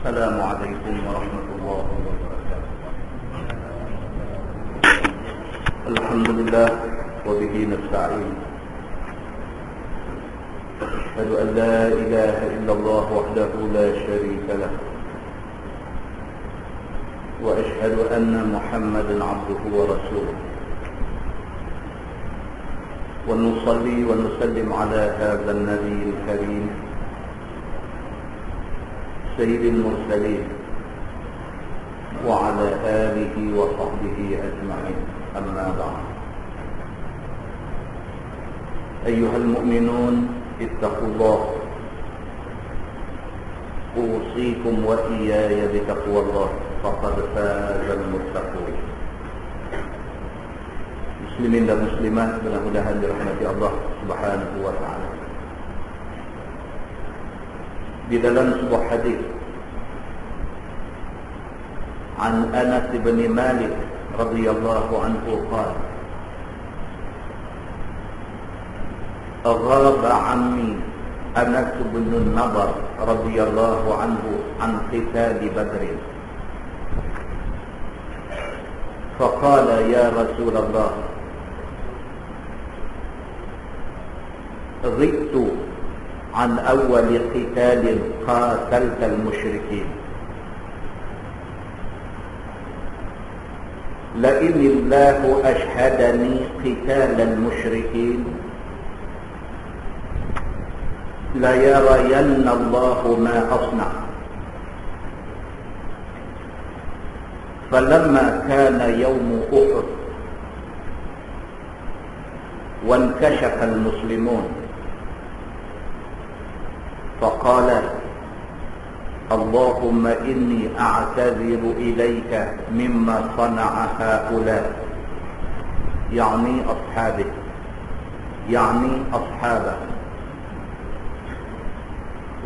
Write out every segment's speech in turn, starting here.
السلام عليكم ورحمة الله وبركاته. الحمد لله وبه نستعين. أشهد أن لا إله إلا الله وحده لا شريك له، وأشهد أن محمدا عبده ورسوله، ونصلي ونسلم على هذا النبي الكريم سيد المرسلين وعلى آله وصحبه أجمعين. أما بعد، أيها المؤمنون اتقوا الله، أوصيكم وإياي بتقوى الله، فقد فاز المتقون. Muslimin dan muslimat, mudah-mudahan dirahmati Allah Subhanahu wa taala. Di dalam sebuah hadis an Anas bin Malik radhiyallahu anhu qala aghraba ammi Anas bin Nadhr radhiyallahu anhu an qital Badr فقال يا رسول الله غبت عن أول قتال قاتلت المشركين لئن الله أشهدني قتال المشركين ليرين الله ما أصنع. فلما كان يوم أحد وانكشف المسلمون فقال اللهم إني أعتذر إليك مما صنع هؤلاء، يعني أصحابه،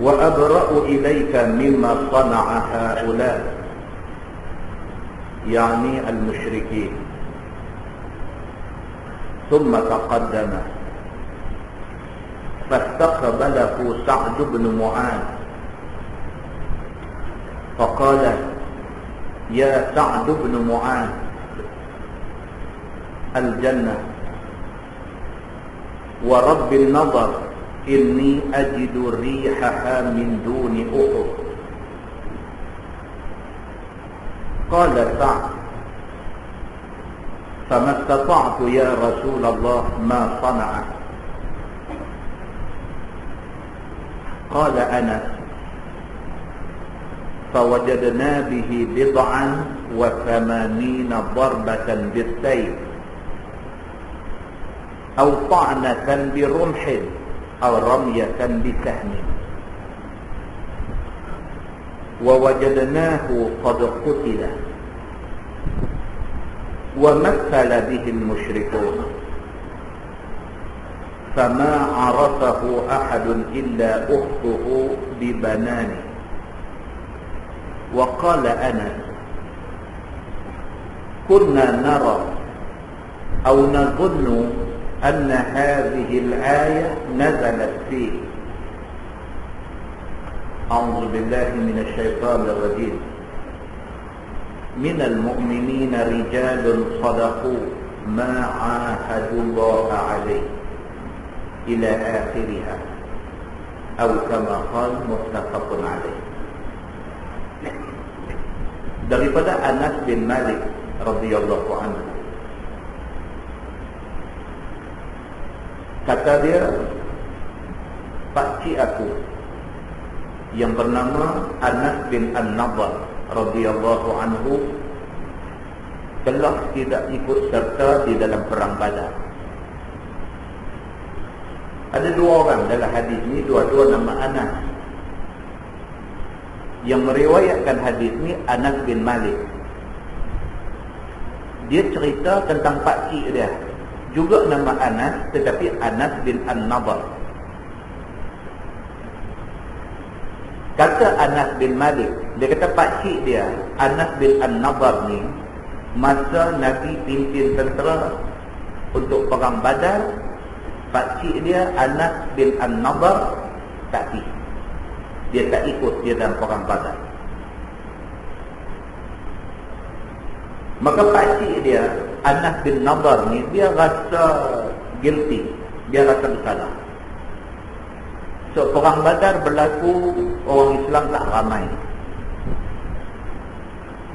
وأبرأ إليك مما صنع هؤلاء، يعني المشركين. ثم تقدم فاستقبله سعد بن معاذ فقال يا سعد بن معاذ الجنة ورب النظر إني أجد ريحها من دون أحد. قال سعد فما استطعت يا رسول الله ما صنع. قال أنس فوجدنا به 89 ضربة بالسيف أو طعنة برمح أو رمية بسهم، ووجدناه قد قتل ومثل به المشركون فما عرفه أحد إلا أخته ببنانه. وقال أنس كنا نرى أو نظن أن هذه الآية نزلت فيه. أعوذ بالله من الشيطان الرجيم. من المؤمنين رجال صدقوا ما عاهدوا الله عليه إلى آخرها أو كما قال متفق عليه. Daripada Anas bin Malik radhiyallahu anhu, kata dia, pakcik aku yang bernama Anas bin An-Nadhr radhiyallahu anhu telah tidak ikut serta di dalam perang Badar. Ada dua orang dalam hadis ini, dua-dua nama Anas. Yang meriwayatkan hadis ini Anas bin Malik. Dia cerita tentang pakcik dia, juga nama Anas, tetapi Anas bin An-Nadhr. Kata Anas bin Malik, dia kata pakcik dia Anas bin An-Nadhr ni, masa Nabi pimpin tentera untuk perang Badar, pakcik dia Anas bin An-Nadhr tak pergi. Dia tak ikut dia dalam perang Badar. Maka pakcik dia, Anas bin Nadar ni, dia rasa guilty, dia rasa bersalah. So perang Badar berlaku, orang Islam tak ramai.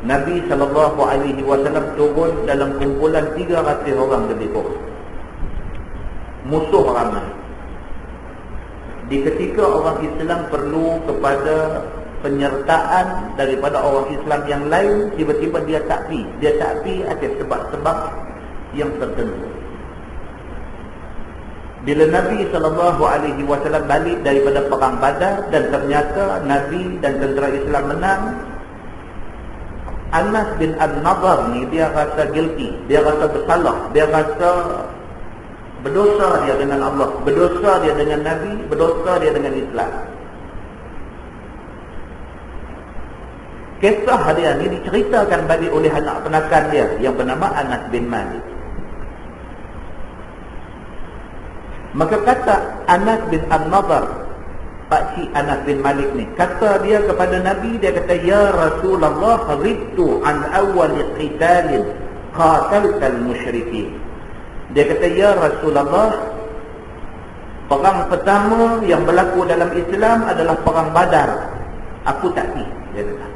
Nabi SAW turun dalam kumpulan 300 orang lebih kurang. Musuh ramai. Di ketika orang Islam perlu kepada penyertaan daripada orang Islam yang lain, tiba-tiba dia tak pi. Dia tak pi atas sebab-sebab yang tertentu. Bila Nabi SAW balik daripada perang Badar dan ternyata Nabi dan tentera Islam menang, Anas bin An-Nadar ni dia rasa guilty, dia rasa bersalah, dia rasa berdosa dia dengan Allah, berdosa dia dengan Nabi, berdosa dia dengan Islam. Kisah dia ni diceritakan balik oleh anak penakan dia yang bernama Anas bin Malik. Maka kata Anas bin An-Nadar, pakcik Anas bin Malik ni, kata dia kepada Nabi, dia kata, ya Rasulullah, ghibtu an awal qitalin qataltal musyrikin. Dia kata, ya Rasulullah, perang pertama yang berlaku dalam Islam adalah perang Badar. Aku tak pergi, dia kata.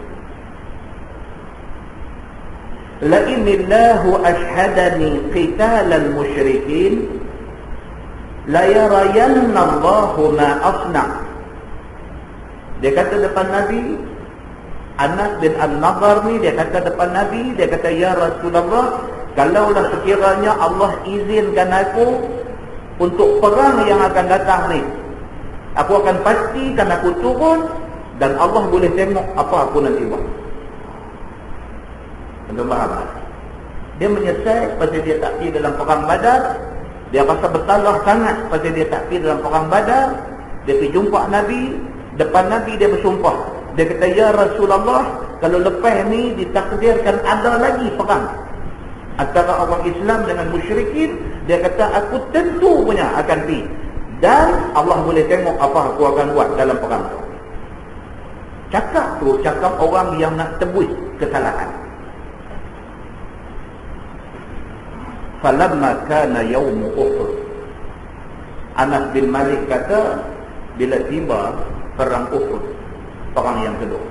La innillahu ashhadani qitalal musyrikin la yarayanna Allahu ma asna. Dia kata depan Nabi, Anas bin An-Nadar ni, dia kata depan Nabi, dia kata, ya Rasulullah, kalaulah sekiranya Allah izinkan aku untuk perang yang akan datang ni, aku akan pastikan aku turun dan Allah boleh tengok apa aku nanti buat. Anda faham? Dia menyesal pasal dia tak pergi dalam perang Badar. Dia rasa bersalah sangat pasal dia tak pergi dalam perang Badar. Dia pergi jumpa Nabi. Depan Nabi dia bersumpah. Dia kata, ya Rasulullah, kalau lepas ni ditakdirkan ada lagi perang antara orang Islam dengan musyrikin, dia kata, aku tentu punya akan pergi. Dan Allah boleh tengok apa aku akan buat dalam perang tu. Cakap tu, cakap orang yang nak tebus kesalahan. Falamma kana yaum Uhud, Anas bin Malik kata, bila tiba perang Uhud, perang yang kedua,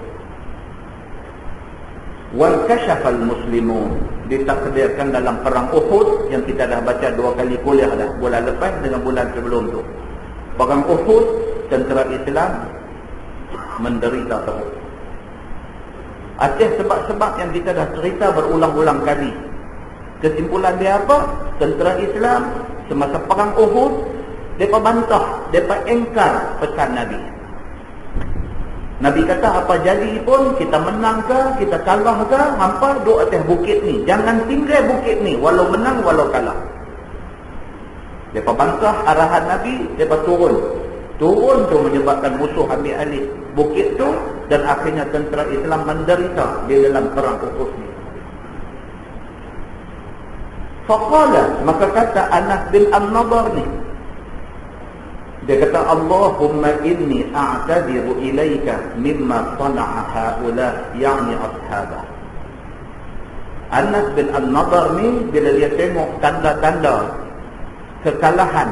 wal kashafal muslimun, ditakdirkan dalam perang Uhud yang kita dah baca 2 kali kuliah dah, bulan lepas dengan bulan sebelum tu. Perang Uhud, tentera Islam menderita teruk. Atas sebab-sebab yang kita dah cerita berulang-ulang kali. Kesimpulan dia apa? Tentera Islam semasa perang Uhud, mereka bantah, mereka engkar pesan Nabi. Nabi kata, apa jadi pun, kita menang ke, kita kalah ke, hampa duduk atas bukit ni. Jangan tinggal bukit ni, walau menang, walau kalah. Mereka bantah arahan Nabi, mereka turun. Turun tu menyebabkan musuh ambil alih bukit tu, dan akhirnya tentera Islam menderita di dalam perang Uhud ni. Faqala, maka kata Anas bin An-Nadar ni, dia kata, Allahumma inni a'tadiru ilaika mimma sana'a haula, yakni ashabah. Anas bin An-Nadar ni, bila dia tengok tanda-tanda kekalahan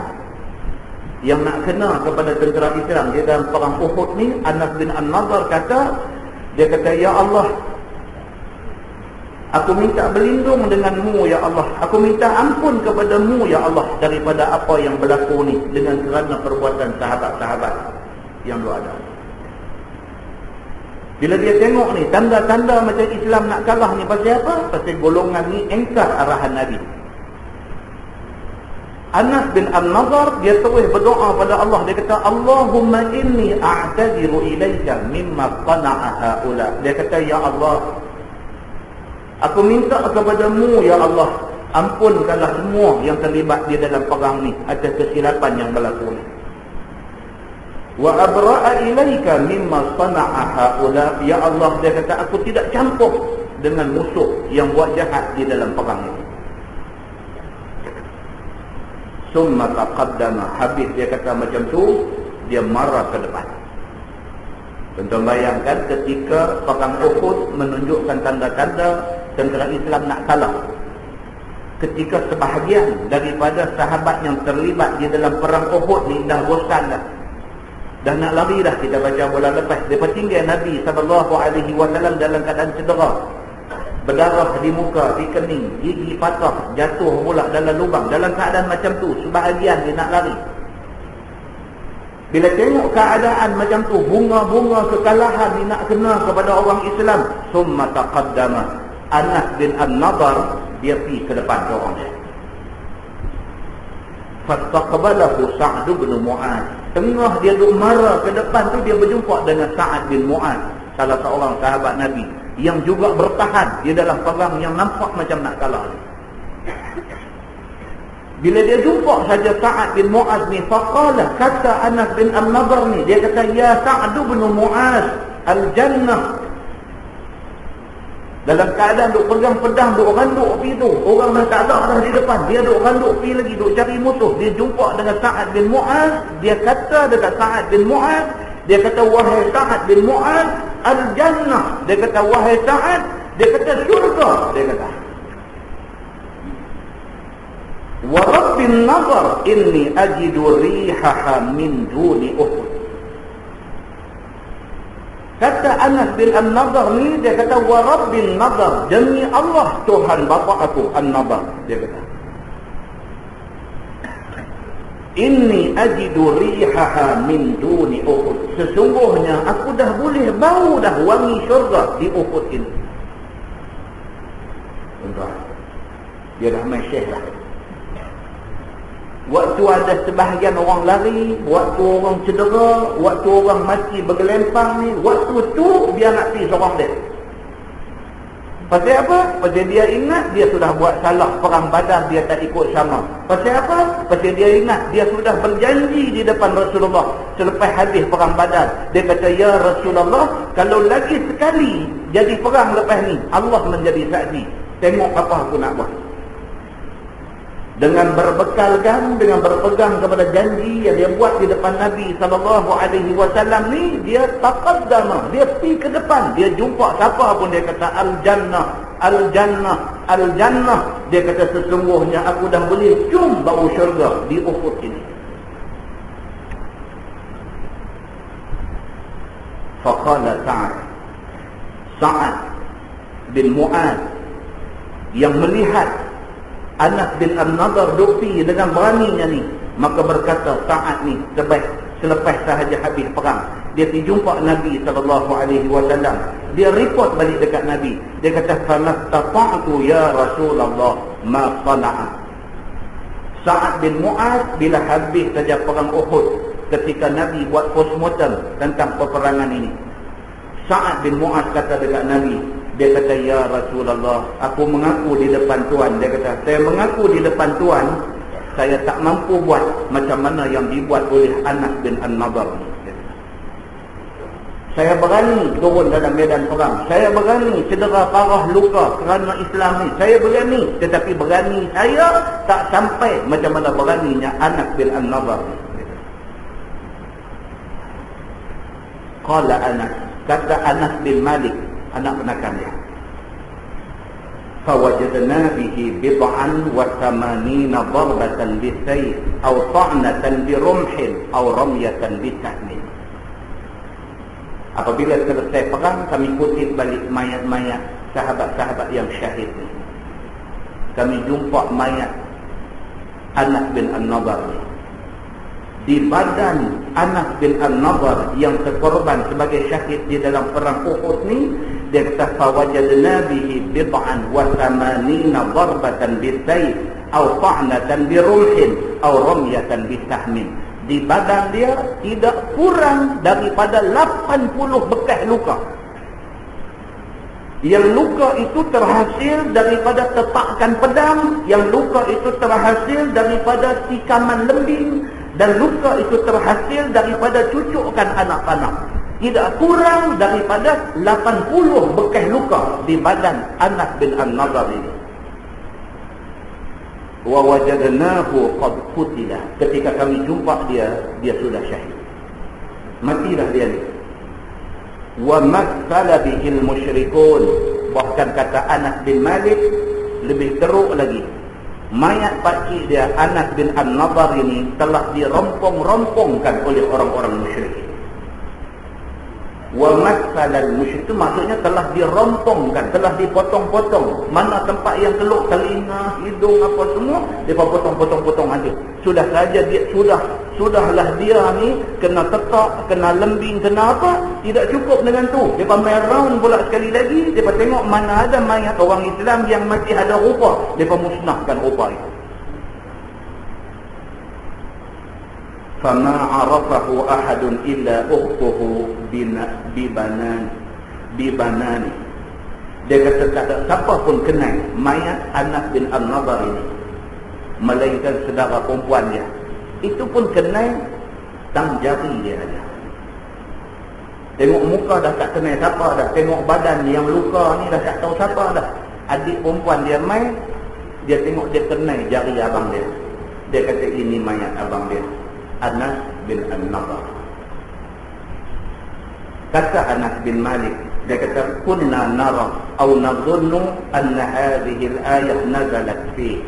yang nak kena kepada tentera Islam di dalam perang Uhud ni, Anas bin An-Nadar kata, dia kata, ya Allah, aku minta berlindung denganmu ya Allah. Aku minta ampun kepadamu ya Allah daripada apa yang berlaku ni, dengan kerana perbuatan sahabat-sahabat yang dua ada. Bila dia tengok ni, tanda-tanda macam Islam nak kalah ni pasal apa? Pasal golongan ni engkar arahan Nabi. Anas bin An-Nadar, dia terus berdoa pada Allah. Dia kata, Allahumma inni a'tadiru ilaika mimma qana'a haula. Dia kata, ya Allah, aku minta kepadamu ya Allah, ampunkanlah semua yang terlibat di dalam perang ni atas kesilapan yang berlaku ni. Wa abra'a ilaika mimma sana'a haula. Ya Allah, dia kata, aku tidak campur dengan musuh yang buat jahat di dalam perang ini. Summa taqaddama, habis dia kata macam tu, dia marah ke depan. Tuan-tuan bayangkan ketika perang Uhud menunjukkan tanda-tanda tentera Islam nak kalah. Ketika sebahagian daripada sahabat yang terlibat di dalam perang Uhud ni dah bosan dah. Dah nak lari dah, kita baca bulan lepas. Mereka tinggal Nabi SAW dalam keadaan cedera. Berdarah di muka, di kening, gigi patah, jatuh pula dalam lubang. Dalam keadaan macam tu, sebahagian dia nak lari. Bila tengok keadaan macam tu, bunga-bunga kekalahan dia nak kena kepada orang Islam. Summa taqaddama Anas bin An-Nadar, dia pergi ke depan orang dia. Fastaqbalahu Sa'd bin Mu'adz. Tengah dia duk marah ke depan tu, dia berjumpa dengan Sa'ad bin Mu'adz, salah seorang sahabat Nabi yang juga bertahan di dalam perang yang nampak macam nak kalah. Bila dia jumpa saja Sa'ad bin Mu'adz ni, faqala, kata Anas bin An-Nadar ni, dia kata, ya Sa'd bin Mu'adz, al-jannah. Dalam keadaan duk pegang pedang, duk randuk pergi tu. Orang dah tak ada dah di depan. Dia duk randuk pergi lagi, duk cari musuh. Dia jumpa dengan Sa'ad bin Mu'adz. Dia kata dekat Sa'ad bin Mu'adz, dia kata, wahai Sa'ad bin Mu'adz, al-jannah. Dia kata, wahai Sa'ad, dia kata, syurga. Dia kata, wa rabbin nazar inni ajidu rihaha min duni Uhud. Kata Anas bin An-Nadar ni, dia kata, wa rabbin nazar, demi Allah Tuhan bapa aku An-Nadar, dia kata, inni ajidu rihaha min duni Uhud. Sesungguhnya aku dah boleh bau dah wangi syurga di Uhud ini. Tuan-tuan, dia dah main syekh lah. Waktu ada sebahagian orang lari, waktu orang cedera, waktu orang mati bergelempang ni, waktu tu dia nak pergi seorang dia. Pasal apa? Pasal dia ingat dia sudah buat salah perang Badar, dia tak ikut sama. Pasal apa? Pasal dia ingat dia sudah berjanji di depan Rasulullah selepas habis perang Badar. Dia kata, ya Rasulullah, kalau lagi sekali jadi perang lepas ni, Allah menjadi saksi. Tengok apa aku nak buat. Dengan berbekalkan, dengan berpegang kepada janji yang dia buat di depan Nabi SAW ni, dia taqaddama, dia pergi ke depan, dia jumpa siapa pun, dia kata al-jannah, al-jannah, al-jannah. Dia kata, sesungguhnya aku dah boleh cium bau syurga di Uhud ini. Faqala Sa'ad bin Mu'adz yang melihat Anas bin An-Nadar dukti dengan beraninya ni, maka berkata Sa'ad ni, selepas sahaja habis perang, dia pergi jumpa Nabi SAW. Dia report balik dekat Nabi. Dia kata, fanastata'tu ya Rasulullah ma sana'a. Sa'ad bin Mu'adz bila habis saja perang Uhud, ketika Nabi buat postmortem tentang peperangan ini, Sa'ad bin Mu'adz kata dekat Nabi, dia kata, ya Rasulullah, aku mengaku di depan Tuan. Dia kata, saya mengaku di depan Tuan, saya tak mampu buat macam mana yang dibuat oleh Anas bin An-Nadar. Saya berani turun dalam medan perang. Saya berani cedera parah luka kerana Islam ni. Saya berani, tetapi berani saya tak sampai macam mana beraninya Anas bin An-Nadar. Qala Anas, kata Anas bin Malik, anak penakan dia, fawajadna bihi bid'an wa thamanina darbatan bisayf aw ta'natan birumhin aw ramyatan bisahmin. Apabila selesai perang, kami kutip balik mayat-mayat sahabat-sahabat yang syahid ni. Kami jumpa mayat Anas bin An-Nadar ni. Di badan Anas bin An-Nadar yang terkorban sebagai syahid di dalam perang Uhud ni, dia kata, fawajadna bihi bid'an wa thamanina darbatan bisayf aw ta'natan birumhin aw ramyatan bisahmin. Di badan dia tidak kurang daripada 80 bekas luka. Yang luka itu terhasil daripada tetakan pedang, yang luka itu terhasil daripada tikaman lembing, dan luka itu terhasil daripada cucukkan anak panah. Tidak kurang daripada 80 bekas luka di badan Anas bin An-Nadar ini. Wa wajadnahu qad qutila. Ketika kami jumpa dia sudah syahid. Matilah dia ni. Wa matsala bihil musyrikun. Bahkan kata Anas bin Malik lebih teruk lagi. Mayat pakcik dia Anas bin An-Nadar ini telah dirompong-rompongkan oleh orang-orang musyrik. Wa masalal musyrik itu maksudnya telah dirompongkan, telah dipotong-potong. Mana tempat yang teluk, telinga, hidung apa semua, dia potong-potong aja. Sudah saja dia sudahlah dia ni kena tekak, kena lembing, kena apa, tidak cukup dengan tu. Dia main round pula sekali lagi, dia tengok mana ada mayat orang Islam yang masih ada rupa, dia musnahkan rupa itu. فَمَا عَرَفَهُ أَحَدٌ إِلَّا أُخْتُهُ بِبَنَانِ. Dia kata tak ada siapa pun kenal mayat Anas bin An-Nadar ini melainkan saudara perempuan dia. Itu pun kenal tang jari dia aja. Tengok muka dah tak kenal siapa dah. Tengok badan yang luka ni dah tak tahu siapa dah. Adik perempuan dia main, dia tengok dia kenal jari abang dia. Dia kata ini mayat abang dia, Anas bin An-Nadar. Kata Anas bin Malik, dia kata kunna nara aw nadhunnu anna hadhihi al-ayah nazalat fi.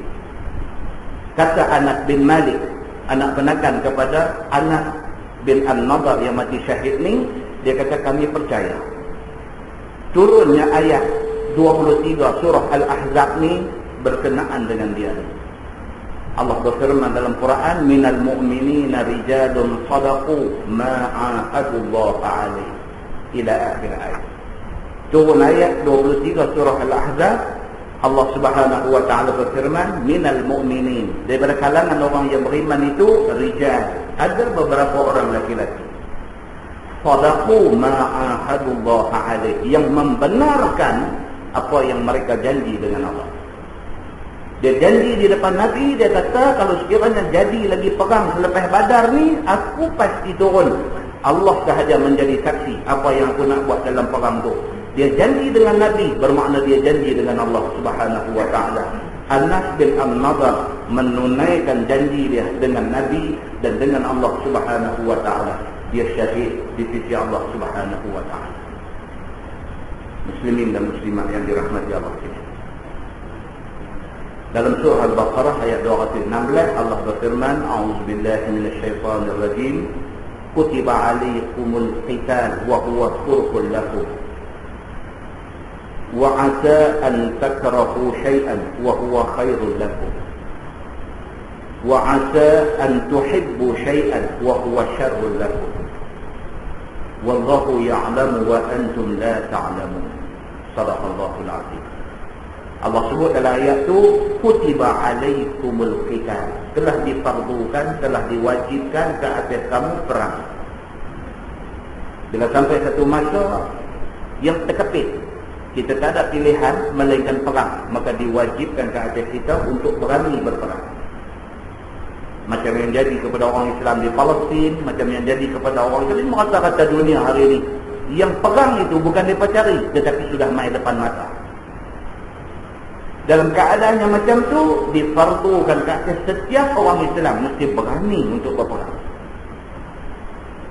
Kata Anas bin Malik, anak penakan kepada Anas bin An-Nadar yang mati syahid ni, dia kata kami percaya turunnya ayat 23 surah Al-Ahzab ni berkenaan dengan dia. Allah berfirman dalam Quran, minal mu'minina rijalun sadaqu ma 'ahadullah 'alaihi ila akhir ayat. Turun ayat 23 surah Al-Ahzab, Allah Subhanahu wa taala berfirman, minal mu'minin, daripada kalangan orang yang beriman itu rijal, ada beberapa orang laki-laki, sadaqu ma 'ahadullah 'alaihi, yang membenarkan apa yang mereka janji dengan Allah. Dia janji di depan Nabi, dia kata kalau sekiranya jadi lagi perang selepas Badar ni, aku pasti turun. Allah sahaja menjadi saksi apa yang aku nak buat dalam perang tu. Dia janji dengan Nabi, bermakna dia janji dengan Allah Subhanahu wa taala. Anas bin An-Nadar menunaikan janji dia dengan Nabi dan dengan Allah Subhanahu wa taala. Dia syahid di sisi Allah Subhanahu wa taala. Muslimin dan muslimat yang dirahmati Allah sekalian. Dalam surah Al-Baqarah ayat 216 Allah berfirman, a'udzubillahi minasyaitonir rajim, kutiba 'alaikumul qital wa huwa kurhun lakum wa 'asa an takrahu syai'an wa huwa khairul lakum wa 'asa an tuhibbu syai'an wa huwa syarrul lakum wallahu ya'lamu wa antum la ta'lamun. Shadaqallahul 'azim. Allah sebut dalam ayat tu, kutiba alaikumul qital, telah difardukan, telah diwajibkan ke atas kamu perang. Bila sampai satu masa yang terkepit, kita tak ada pilihan melainkan perang, maka diwajibkan ke atas kita untuk berani berperang. Macam yang jadi kepada orang Islam di Palestin, macam yang jadi kepada orang Islam di rata-rata dunia hari ini. Yang perang itu bukan mereka cari, tetapi sudah mai depan mata. Dalam keadaan yang macam tu, difardukan ke atas setiap orang Islam mesti berani untuk berperang.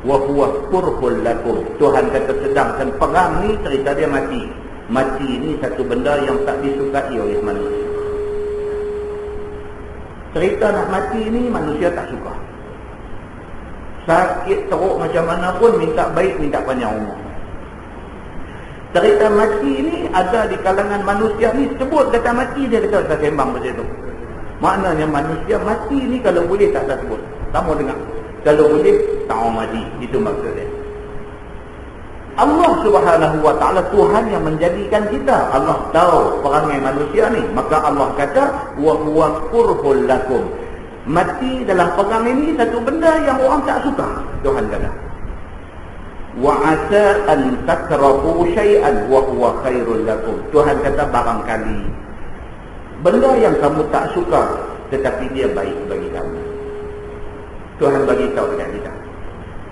Wa huwa kurhul lakum. Tuhan kata sedangkan perang ni cerita dia mati. Mati ni satu benda yang tak disukai oleh manusia. Cerita nak mati ni manusia tak suka. Sakit teruk macam mana pun minta baik, minta panjang umur. Cerita mati ni ada di kalangan manusia ni, sebut kata mati dia kata tak sembang macam tu. Maknanya manusia mati ni kalau boleh tak ada sebut. Kamu dengar. Kalau boleh tak mau mati, itu maksud dia. Allah Subhanahu wa taala Tuhan yang menjadikan kita. Allah tahu perangai manusia ni, maka Allah kata wa huwa kurhul lakum. Mati dalam perang ini satu benda yang orang tak suka. Tuhan kata wa asa an takrahu syai'an wa huwa khairul lakum. Tuhan kata barangkali benda yang kamu tak suka tetapi dia baik bagi kamu. Tuhan bagi tahu dekat kita.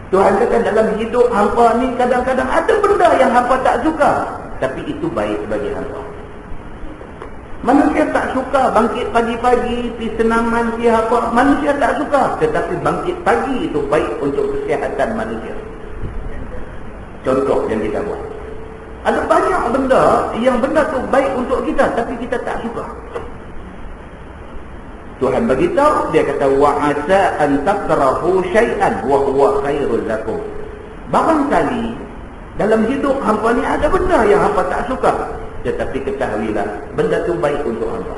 Tuhan kata dalam hidup hamba ni kadang-kadang ada benda yang hamba tak suka, tapi itu baik bagi hamba. Manusia tak suka bangkit pagi-pagi, pergi senaman, pergi apa. Manusia tak suka, tetapi bangkit pagi itu baik untuk kesihatan manusia. Contoh yang kita buat. Ada banyak benda yang benda tu baik untuk kita tapi kita tak suka. Tuhan beritahu, dia kata wa'asa an takrahu syai'an wa huwa khairul lakum. Barangkali dalam hidup hangpa ni ada benda yang hangpa tak suka, tetapi ketahuilah benda tu baik untuk hangpa.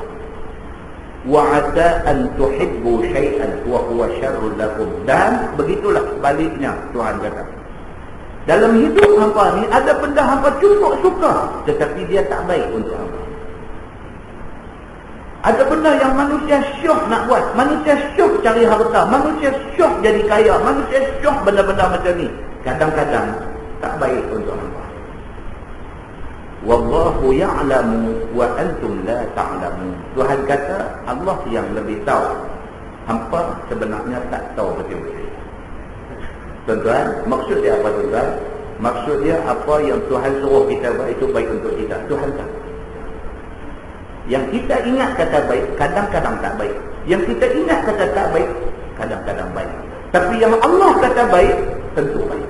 Wa'asa an tuhibbu syai'an wa huwa syarrul lakum. Dan begitulah sebaliknya, Tuhan kata. Dalam hidup hangpa ni ada benda hangpa cukup suka, tetapi dia tak baik untuk hangpa. Ada benda yang manusia syok nak buat. Manusia syok cari harta. Manusia syok jadi kaya. Manusia syok benda-benda macam ni. Kadang-kadang tak baik untuk hangpa. Wallahu ya'lamu wa antum la ta'lamun. Tuhan kata Allah yang lebih tahu. Hangpa sebenarnya tak tahu betul-betul. Tuan-tuan, maksud dia apa tuan-tuan? Maksud dia apa yang Tuhan suruh kita buat itu baik untuk kita. Tuhan tahu. Yang kita ingat kata baik, kadang-kadang tak baik. Yang kita ingat kata tak baik, kadang-kadang baik. Tapi yang Allah kata baik, tentu baik.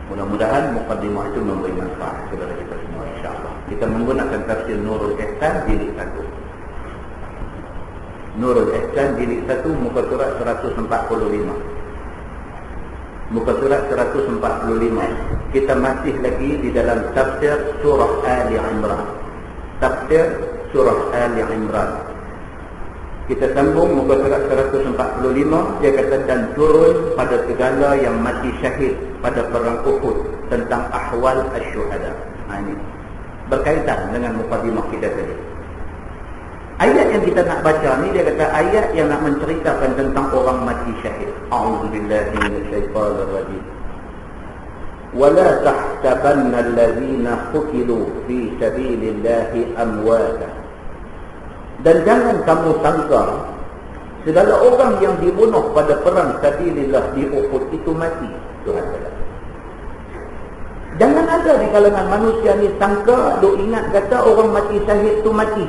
Mudah-mudahan mukadimah itu memberi manfaat kepada kita semua, insyaAllah. Kita menggunakan tafsir Nurul Ihsan jilid 1. Nurul Ihsan jilid 1, muka surat 145. Muka surat 145. Kita masih lagi di dalam tafsir surah Ali Imran. Tafsir surah Ali Imran. Kita sambung muka surat 145. Dia kata dan turun pada segala yang mati syahid pada perang Uhud tentang ahwal asy-syuhada. Ini berkaitan dengan mukadimah kita tadi. Ayat yang kita nak baca ni dia kata ayat yang nak menceritakan tentang orang mati syahid. A'udzubillahi minasyaitonir rajim. وَلَا تَحْسَبَنَّ الَّذِينَ قُتِلُوا فِي سَبِيلِ اللَّهِ أَمْوَاتًا. Dan jangan kamu sangka segala orang yang dibunuh pada perang sabilillah di Uhud itu mati. Tuhan kata. Jangan ada di kalangan manusia ni sangka duk ingat kata orang mati syahid tu mati.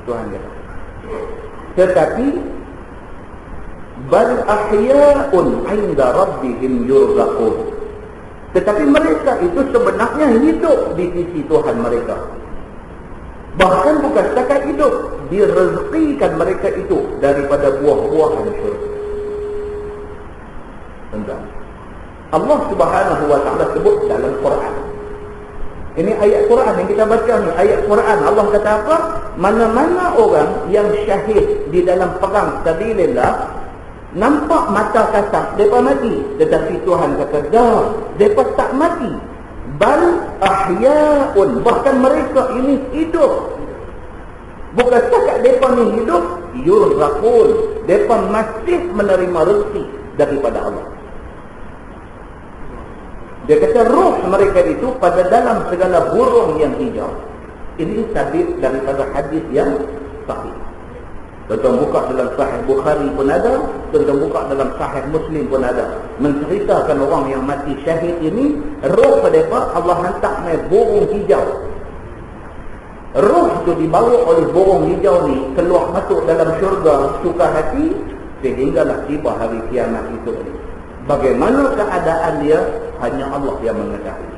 Tuhan kata. Tetapi bal ahya'un 'inda rabbihim yurzaqun. Tetapi mereka itu sebenarnya hidup di sisi Tuhan mereka. Bahkan bukan setakat hidup, direzekikan mereka itu daripada buah-buahan syurga. Tentang Allah Subhanahu wa taala sebut dalam Quran. Ini ayat Quran yang kita baca ni, ayat Quran. Allah kata apa? Mana-mana orang yang syahid di dalam perang sabilillah, nampak mata kasar mereka mati, tetapi Tuhan kata dah, mereka tak mati. Bal ahya'un, bahkan mereka ini hidup. Bukan setakat mereka ni hidup, yurzaqun, mereka masih menerima rezeki daripada Allah. Dia kata roh mereka itu pada dalam segala burung yang hijau. Ini sabit daripada hadis yang sahih. Tuan-tuan buka dalam Sahih Bukhari pun ada, tuan-tuan buka dalam Sahih Muslim pun ada. Menceritakan orang yang mati syahid ini, roh mereka Allah hantar main burung hijau. Roh itu dibawa oleh burung hijau ni keluar masuk dalam syurga suka hati sehinggalah tiba hari kiamat itu. Bagaimana keadaan dia hanya Allah yang mengetahui.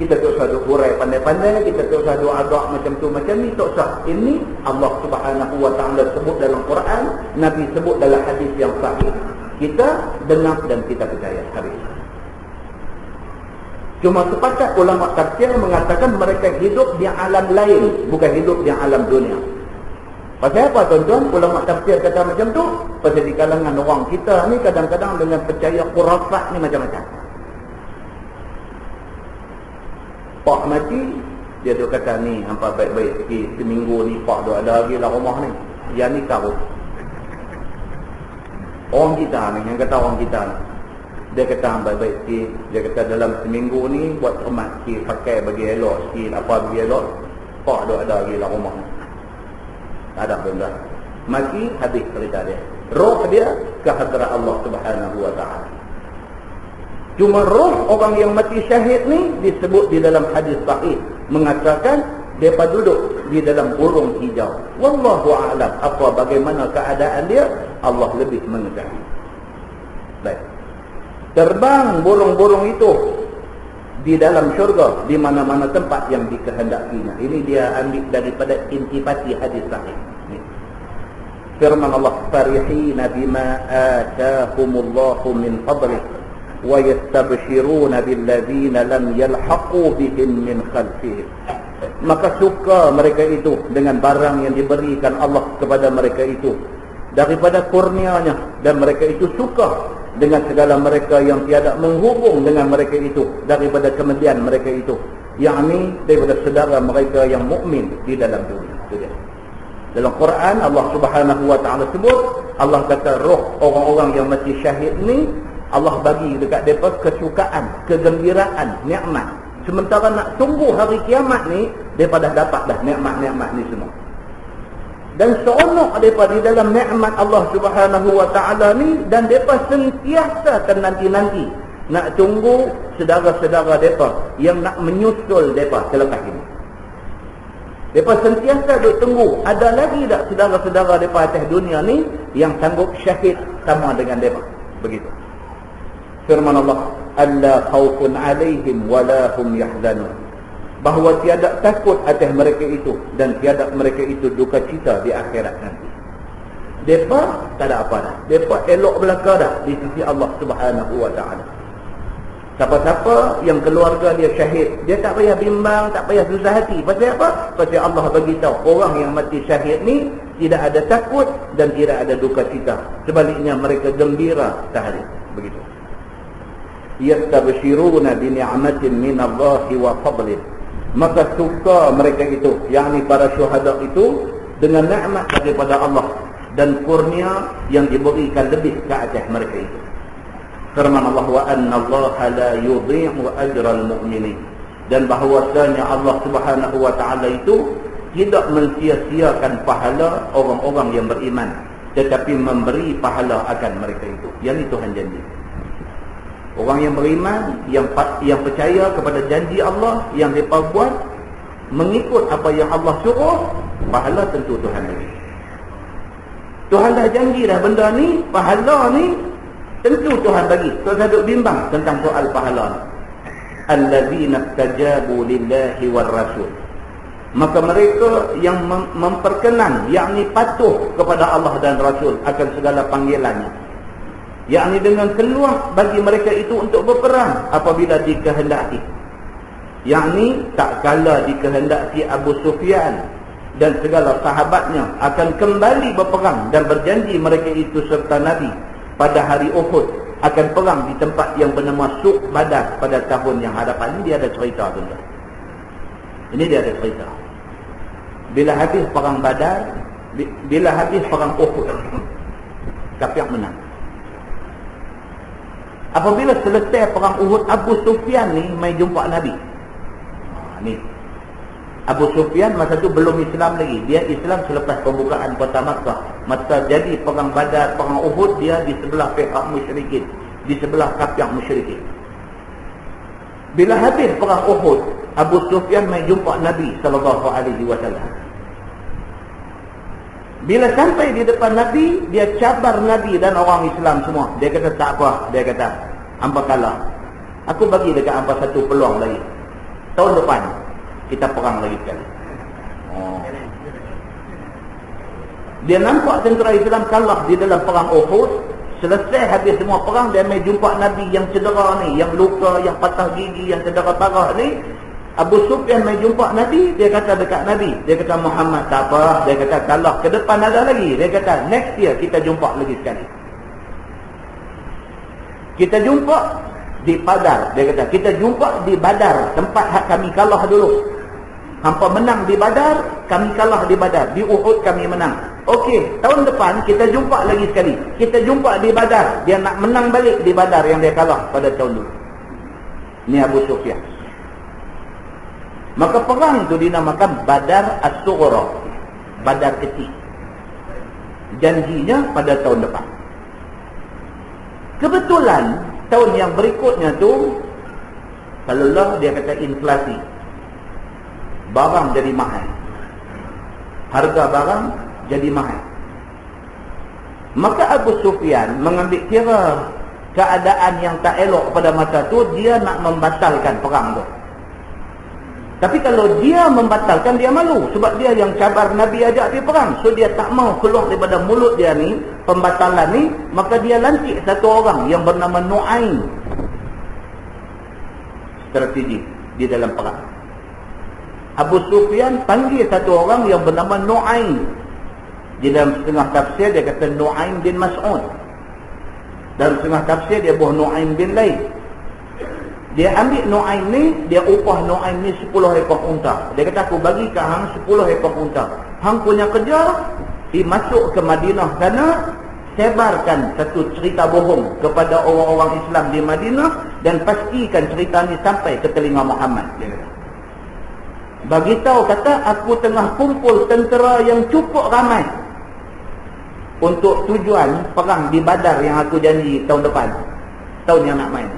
Kita tak usah duk hurai pandai-pandai, kita tak usah duk agak macam tu macam ni, tak usah. Ini Allah Subhanahu wa taala sebut dalam Quran, Nabi sebut dalam hadis yang sahih. Kita dengar dan kita percaya habis. Cuma sepakat ulama tafsir mengatakan mereka hidup di alam lain, bukan hidup di alam dunia. Pasal apa tuan-tuan? Ulama tafsir kata macam tu, pasal di kalangan orang kita ni kadang-kadang dengan percaya khurafat ni macam-macam. Pak mati, dia tu kata ni hampa baik-baik sikit, seminggu ni pak duk ada lagi lah rumah ni. Yang ni tahu. Orang kita ni, yang kata orang kita ni, dia kata baik-baik sikit, dia kata dalam seminggu ni buat hormat sikit, pakai bagi elok sikit, apa bagi elok, pak duk ada lagi lah rumah ni. Tak ada benda. Mati, habis cerita dia. Roh dia ke hadrat Allah Subhanahu wa taala. Cuma roh orang yang mati syahid ni disebut di dalam hadis sahih mengatakan depa duduk di dalam burung hijau. Wallahu a'lam, apa bagaimana keadaan dia Allah lebih mengetahui. Baik. Terbang burung-burung itu di dalam syurga di mana-mana tempat yang dikehendakinya. Ini dia ambil daripada intipati hadis sahih. Firman Allah, farihina bima atahumullahu min fadlih wa yastabshiruna billadzina lam yalhaqu bihim min khalfihim. Maka suka mereka itu dengan barang yang diberikan Allah kepada mereka itu daripada kurnianya, dan mereka itu suka dengan segala mereka yang tiada menghubung dengan mereka itu daripada kemudian mereka itu, yakni daripada saudara mereka yang mukmin di dalam dunia. Itu dia. Dalam Quran Allah Subhanahu wa taala sebut, Allah kata roh orang-orang yang mati syahid ni Allah bagi dekat depa kesukaan, kegembiraan, nikmat. Sementara nak tunggu hari kiamat ni, depa dah dapat dah nikmat-nikmat ni semua. Dan seronok mereka di dalam nikmat Allah Subhanahu wa taala ni, dan mereka sentiasa nanti-nanti nak tunggu saudara-saudara mereka yang nak menyusul mereka selepas ini. Mereka sentiasa duk tunggu, ada lagi tak saudara-saudara mereka atas dunia ni yang sanggup syahid sama dengan mereka. Begitu. Firman Allah, alla khaufun alaihim wala hum yahzanun. Bahawa tiada takut atas mereka itu dan tiada mereka itu duka cita di akhirat nanti. Depa tak ada apa dah. Depa elok belaka dah di sisi Allah Subhanahu wa taala. Siapa-siapa yang keluarga dia syahid, dia tak payah bimbang, tak payah susah hati. Pasal apa? Pasal Allah bagi tahu orang yang mati syahid ni tidak ada takut dan tidak ada duka cita. Sebaliknya mereka gembira sehari. Begitu. Yastabshiruna bi ni'matin minallahi wa fadlin. Maka suka mereka itu, yakni para syuhada itu, dengan nikmat daripada Allah dan kurnia yang diberikan lebih ke atas mereka itu. Firman Allah, wa anna Allah la yudhi'u ajral mu'minin. Dan bahawasanya Allah Subhanahu wa taala itu tidak mensia-siakan pahala orang-orang yang beriman, tetapi memberi pahala akan mereka itu. Yang itu Tuhan janji. Orang yang beriman, yang percaya kepada janji Allah, yang mereka buat mengikut apa yang Allah suruh, pahala tentu Tuhan bagi. Tuhan dah janji dah benda ni, pahala ni tentu Tuhan bagi. Tuan duk bimbang tentang soal pahala ni. Allazina tajabu lillahi war rasul. Maka mereka yang memperkenan, yakni patuh kepada Allah dan Rasul akan segala panggilannya, yakni dengan keluar bagi mereka itu untuk berperang apabila dikehendaki, yakni tak kala dikehendaki Abu Sufyan dan segala sahabatnya akan kembali berperang, dan berjanji mereka itu serta Nabi pada hari Uhud akan perang di tempat yang bernama Suq Badar pada tahun yang hadapan. Ini dia ada cerita tuan-tuan. Ini dia ada cerita. Bila habis perang Badar, bila habis perang Uhud, kafir menang. Apabila selesai perang Uhud, Abu Sufyan ni mai jumpa Nabi. Ni Abu Sufyan masa tu belum Islam lagi. Dia Islam selepas pembukaan kota Makkah. Masa jadi perang Badar, perang Uhud, dia di sebelah pihak musyrikin, di sebelah kafir musyrikin. Bila habis perang Uhud, Abu Sufyan mai jumpa Nabi sallallahu alaihi wasallam. Bila sampai di depan Nabi, dia cabar Nabi dan orang Islam semua. Dia kata tak apa, dia kata hampa kalah. Aku bagi dekat hampa satu peluang lagi. Tahun depan kita perang lagi sekali. Dia nampak tentera Islam kalah di dalam perang Uhud. Selesai habis semua perang, dia mai jumpa Nabi yang cedera ni, yang luka, yang patah gigi, yang cedera parah ni. Abu Sufyan mai jumpa Nabi, dia kata dekat Nabi, dia kata Muhammad tak apa, dia kata kalah ke depan ada lagi, dia kata next year kita jumpa lagi sekali. Kita jumpa di Badar, dia kata kita jumpa di Badar, tempat hak kami kalah dulu. Hampa menang di Badar, kami kalah di Badar. Di Uhud kami menang. Okey, tahun depan kita jumpa lagi sekali. Kita jumpa di Badar, dia nak menang balik di Badar yang dia kalah pada tahun dulu. Ini Abu Sufyan. Maka perang itu dinamakan Badar As-Sughra, Badar kecil. Janjinya pada tahun depan. Kebetulan tahun yang berikutnya tu, kalau dia kata inflasi, barang jadi mahal, harga barang jadi mahal. Maka Abu Sufyan mengambil kira keadaan yang tak elok pada masa tu, dia nak membatalkan perang tu. Tapi kalau dia membatalkan, dia malu. Sebab dia yang cabar Nabi ajak pergi perang. So dia tak mau keluar daripada mulut dia ni, pembatalan ni. Maka dia lantik satu orang yang bernama Nu'aim. Strategi di dalam perang. Abu Sufyan panggil satu orang yang bernama Nu'aim. Di dalam setengah tafsir dia kata Nu'aim bin Mas'ud. Dalam setengah tafsir dia buah Nu'aim bin Laid. Dia ambil Nu'aim ni, dia upah Nu'aim ni 10 ekor unta. Dia kata, aku bagi ke hang 10 ekor unta. Hang punya kerja, masuk ke Madinah sana, sebarkan satu cerita bohong kepada orang-orang Islam di Madinah, dan pastikan cerita ni sampai ke telinga Muhammad. Dia kata, bagitahu, kata, aku tengah kumpul tentera yang cukup ramai untuk tujuan perang di Badar yang aku janji tahun depan, tahun yang nak main.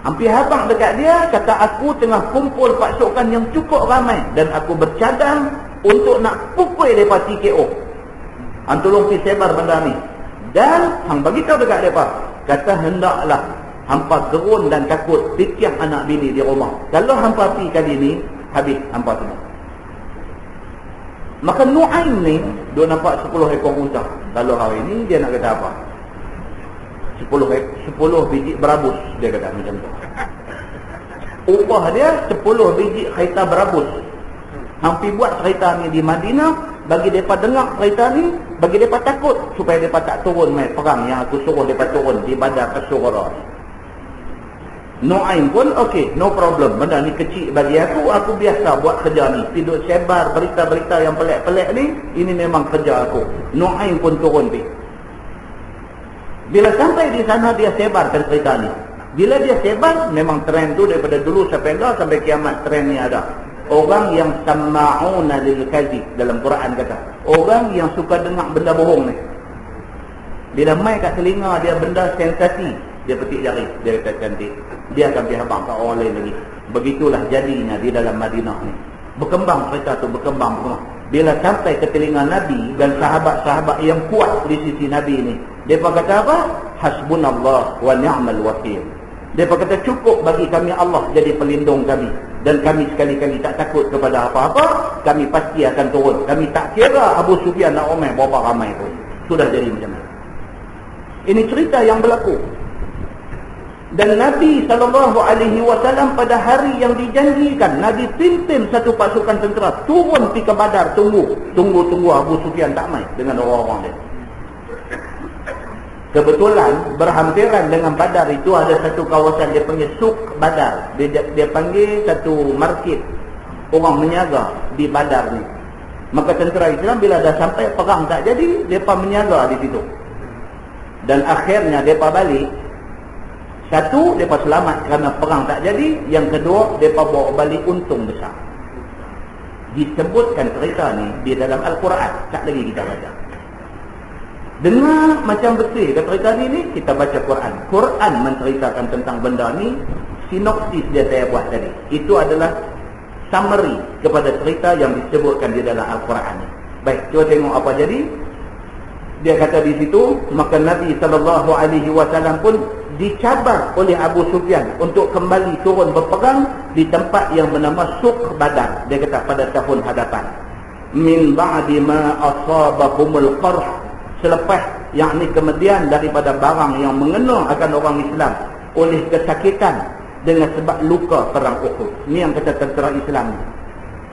Hampir habang dekat dia, kata, aku tengah kumpul pasukan yang cukup ramai dan aku bercadang untuk nak pukul mereka TKO. Hang tolong pergi sebar benda ni. Dan hang bagi tahu dekat mereka, kata, hendaklah hampa gerun dan takut fikir anak bini di rumah. Kalau hampa pergi kali ni, habis hampa semua. Maka Nu'aim ni, dia nampak 10 ekor unta. Kalau hari ni, dia nak kata apa? 10 biji berabus, dia kata macam tu. Upah dia 10 biji kereta berabus. Hampir buat kereta ni di Madinah, bagi mereka dengar kereta ni, bagi mereka takut supaya mereka tak turun main perang yang aku suruh mereka turun di Badar As-Sughra. Nu'aim pun okey, no problem, benda ni kecil bagi aku biasa buat kerja ni, tidur sebar berita-berita yang pelik-pelik ni, ini memang kerja aku. Nu'aim pun turun pergi. Bila sampai di sana, dia sebarkan cerita ni. Bila dia sebar, memang trend tu daripada dulu sampai kiamat, trend ni ada. Orang yang sama'una lil kadhib, dalam Quran kata, orang yang suka dengar benda bohong ni. Bila mai kat telinga dia benda sensasi, dia petik jari, dia kata cantik, dia akan pergi habang kat orang lain lagi. Begitulah jadinya di dalam Madinah ni. Berkembang cerita tu, berkembang. Bila sampai ke telinga Nabi dan sahabat-sahabat yang kuat di sisi Nabi ni, mereka kata apa? Hasbunallah wa ni'mal wakil. Mereka kata, cukup bagi kami Allah jadi pelindung kami, dan kami sekali-kali tak takut kepada apa-apa. Kami pasti akan turun. Kami tak kira Abu Sufyan nak omeh berapa ramai pun. Sudah jadi macam mana. Ini cerita yang berlaku. Dan Nabi SAW pada hari yang dijanjikan, Nabi pimpin satu pasukan tentera turun pergi ke Badar. Tunggu Abu Sufyan tak main dengan orang-orang dia. Kebetulan berhampiran dengan Badar itu ada satu kawasan dia panggil Suk Badar. Dia panggil satu market orang menyaga di Badar ni. Maka tentera Islam bila dah sampai perang tak jadi, mereka menyaga di situ. Dan akhirnya mereka balik. Satu, mereka selamat kerana perang tak jadi. Yang kedua, mereka bawa balik untung besar. Disebutkan cerita ni di dalam Al-Quran. Tak lagi kita baca. Dengar macam betul kata cerita ni, kita baca Quran. Quran menceritakan tentang benda ni. Sinopsis dia saya buat tadi. Itu adalah summary kepada cerita yang disebutkan di dalam Al-Quran ni. Baik, cuba tengok apa jadi. Dia kata di situ, maka Nabi SAW pun dicabar oleh Abu Sufyan untuk kembali turun berperang di tempat yang bernama Suk Badar. Dia kata pada tahun hadapan. Min ba'di ma asabahumul qarh, selepas yakni kemudian daripada barang yang mengena akan orang Islam oleh kesakitan dengan sebab luka perang Uhud. Ni yang kata tentera Islam.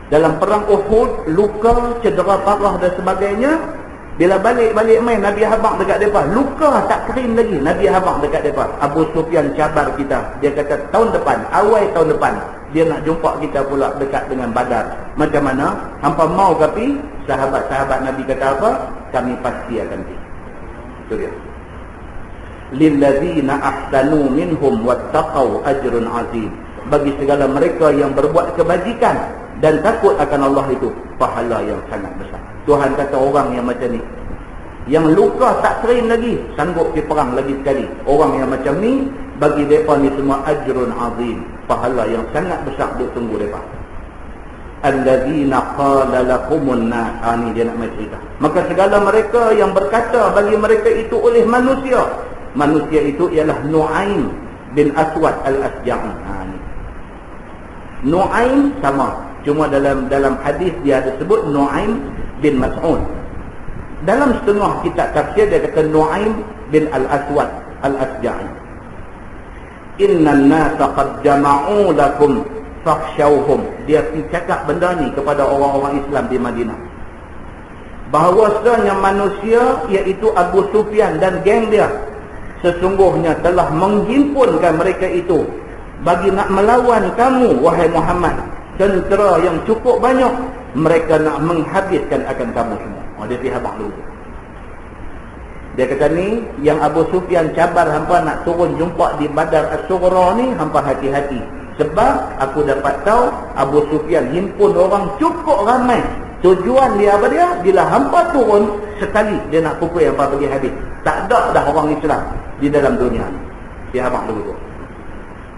Dalam perang Uhud, luka, cedera parah dan sebagainya. Bila balik main, Nabi habaq dekat mereka, luka tak kering lagi, Nabi habaq dekat mereka. Abu Sufyan cabar kita. Dia kata tahun depan, awal tahun depan, dia nak jumpa kita pula dekat dengan Badar. Macam mana? Hampa mau ke pi? Sahabat-sahabat Nabi kata apa? Kami pasti akan pi. Itu dia. Lillazina ahsanu minhum wattaqau ajrun azim. Bagi segala mereka yang berbuat kebajikan dan takut akan Allah itu, pahala yang sangat besar. Tuhan kata orang yang macam ni, yang luka tak kering lagi, sanggup pergi perang lagi sekali. Orang yang macam ni, bagi mereka ni semua ajrun azim, pahala yang sangat besar duk tunggu mereka. Allazina qala lakumun nas, ni dia nak cerita. Maka segala mereka yang berkata bagi mereka itu oleh manusia, manusia itu ialah Nu'aim bin Aswad al-Asja'i. Nu'aim sama, cuma dalam hadis dia ada sebut Nu'aim bin Mas'ud. Dalam setengah kitab tafsir dia kata Nu'aim bin al-Aswad al-Asja'i. Innan nasa qad jama'u lakum fakhshawhum. Dia cakap benda ni kepada orang-orang Islam di Madinah. Bahawasanya manusia iaitu Abu Sufyan dan geng dia sesungguhnya telah menghimpunkan mereka itu bagi nak melawan kamu wahai Muhammad. Tentera yang cukup banyak, mereka nak menghabiskan akan kamu semua. Dia pergi habaq dulu. Dia kata ni, yang Abu Sufyan cabar hampa nak turun jumpa di Badar As-Sughra ni, hampa hati-hati. Sebab aku dapat tahu Abu Sufyan himpun orang cukup ramai. Tujuan dia apa dia? Bila hampa turun, sekali dia nak pukul hampa pergi habis. Tak ada dah orang Islam di dalam dunia ni. Dia habaq dulu.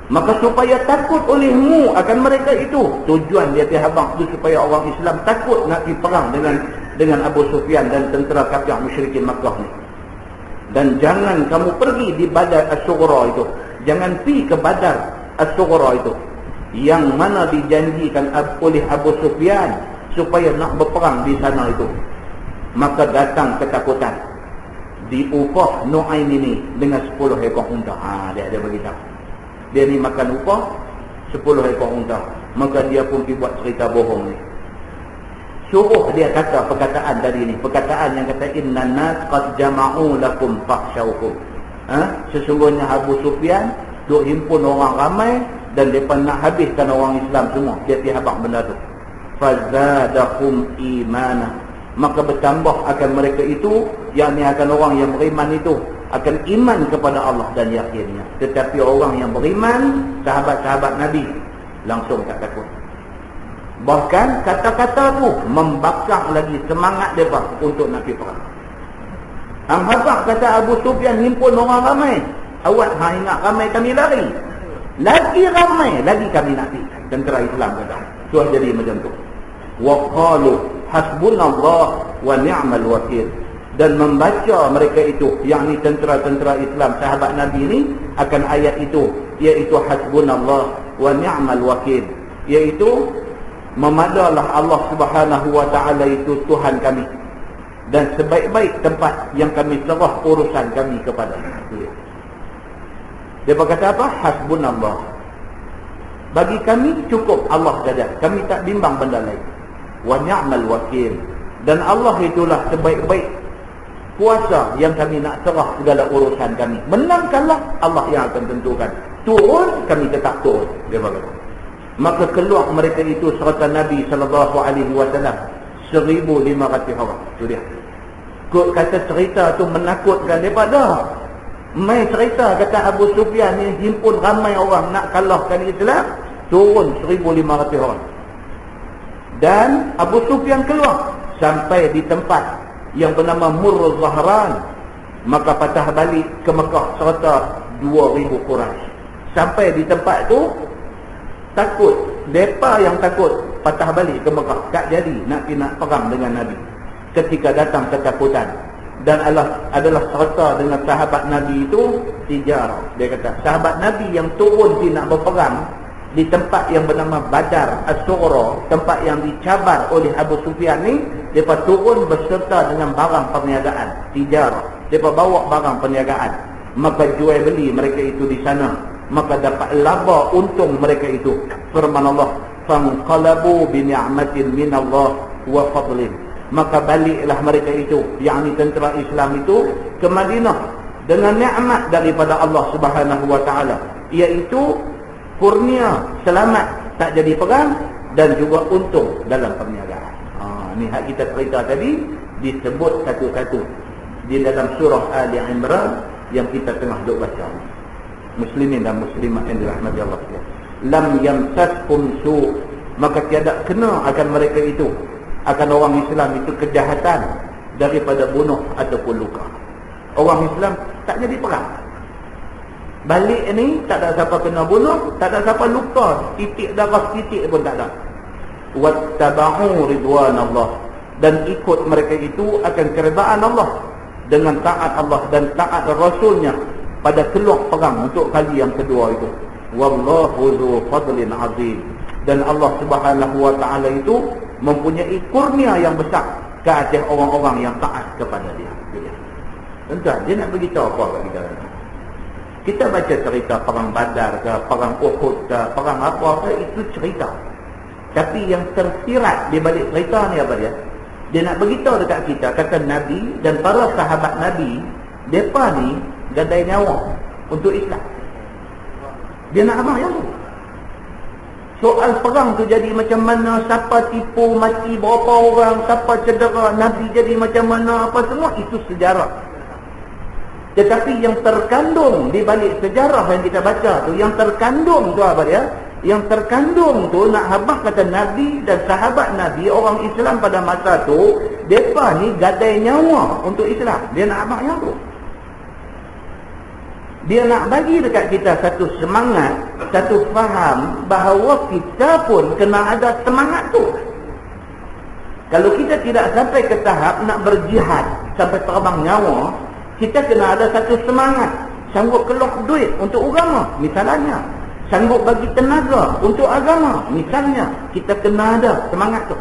Maka supaya takut olehmu akan mereka itu. Tujuan dia pergi habaq itu supaya orang Islam takut nak pergi perang dengan Abu Sufyan dan tentera kafir musyrikin Makkah ni. Dan jangan kamu pergi di Badar As-Sughra itu. Jangan pergi ke Badar As-Sughra itu, yang mana dijanjikan oleh Abu Sufyan supaya nak berperang di sana itu. Maka datang ketakutan. Diupah Nu'aim ini dengan 10 ekor unta. Dia beritahu. Dia ni makan upah 10 ekor unta. Maka dia pun pergi buat cerita bohong ni. Suruh dia kata perkataan tadi ni, perkataan yang kata innan nas qad jama'u lakum fakhshawhum. Sesungguhnya Abu Sufyan duk himpun orang ramai dan depa nak habiskan orang Islam semua. Dia pergi habaq benda tu. Fazadahum imana. Maka bertambah akan mereka itu, yakni akan orang yang beriman itu, akan iman kepada Allah dan yakinnya. Tetapi orang yang beriman, sahabat-sahabat Nabi, langsung tak takut. Bahkan kata-kata tu membakar lagi semangat mereka untuk nak pergi perang. Habaq kata Abu Sufyan himpun orang ramai. Awak ingat ramai kami lari. Lagi ramai lagi kami nak pergi. Tentera Islam kata. Sudah jadi macam tu. Wa qalu hasbunallah wa ni'mal wakil. Dan membaca mereka itu, yakni tentera-tentera Islam sahabat Nabi ini, akan ayat itu, iaitu hasbunallah wa ni'mal wakil, iaitu memadalah Allah Subhanahu wa ta'ala itu Tuhan kami, dan sebaik-baik tempat yang kami serah urusan kami kepada dia. Dia berkata apa? Hasbunallah. Bagi kami cukup Allah saja. Kami tak bimbang benda lain. Wa ni'mal wakil. Dan Allah itulah sebaik-baik kuasa yang kami nak serah segala urusan kami. Menang kalah Allah yang akan tentukan. Turun kami tetap turun. Dia berkata. Maka keluar mereka itu serta Nabi SAW 1,500 orang. Itu dia. Kut kata cerita tu menakutkan daripada. Mai cerita kata Abu Sufyan ni himpun ramai orang nak kalahkan Islam, turun 1,500 orang. Dan Abu Sufyan keluar sampai di tempat yang bernama Murrul Zahran. Maka patah balik ke Mekah serta 2,000 Quraisy. Sampai di tempat tu takut, mereka yang takut patah balik ke Mekah, tak jadi nak perang dengan Nabi. Ketika datang ketakutan, dan Allah adalah serta dengan sahabat Nabi itu tijarah. Dia kata sahabat Nabi yang turun nak berperang di tempat yang bernama Badar As-Sughra, tempat yang dicabar oleh Abu Sufyan ni, mereka turun berserta dengan barang perniagaan, tijarah. Mereka bawa barang perniagaan, maka jual beli mereka itu di sana. Maka dapat laba untung mereka itu. Firman Allah, fanqalabu bi ni'matin minallah wa fadlin. Maka baliklah mereka itu, yakni tentera Islam itu, ke Madinah dengan nikmat daripada Allah Subhanahu wa taala, iaitu kurnia, selamat, tak jadi perang, dan juga untung dalam perniagaan. Ni hak kita cerita tadi disebut satu-satu di dalam surah Ali Imran yang kita tengah duk baca. Muslimin dan muslimat yang dirahmati Allah sekalian. Lam yamsaskum su', maka tiada kena akan mereka itu, akan orang Islam itu, kejahatan daripada bunuh ataupun luka. Orang Islam tak jadi perang. Balik ni tak ada siapa kena bunuh, tak ada siapa luka, titik darah titik pun tak ada. Wattaba'u ridwanallah, dan ikut mereka itu akan keredaan Allah dengan taat Allah dan taat Rasulnya. pada keluar perang untuk kali yang kedua itu. Wallahu dzu fadlin azim. Dan Allah Subhanahu wa taala itu mempunyai kurnia yang besar ke atas orang-orang yang taat kepada dia. Tuan-tuan, dia nak beritahu apa kat kita? Kita baca cerita perang Badar ke, perang Uhud ke, perang apa ke, itu cerita. Tapi yang tersirat di balik cerita ni apa dia? Dia nak beritahu dekat kita, kata Nabi dan para sahabat Nabi, mereka ni gadai nyawa untuk Islam. Dia nak abang yang tu. Soal perang tu jadi macam mana, siapa tipu, mati berapa orang, siapa cedera, Nabi jadi macam mana, apa semua, itu sejarah. Tetapi yang terkandung di balik sejarah yang kita baca tu, yang terkandung tu apa dia? Yang terkandung tu nak habaq kata Nabi dan sahabat Nabi, orang Islam pada masa tu, mereka ni gadai nyawa untuk Islam. Dia nak habaq yang tu. Dia nak bagi dekat kita satu semangat, satu faham bahawa kita pun kena ada semangat tu. Kalau kita tidak sampai ke tahap nak berjihad sampai terbang nyawa, kita kena ada satu semangat. Sanggup keluar duit untuk agama, misalnya. Sanggup bagi tenaga untuk agama, misalnya. Kita kena ada semangat tu.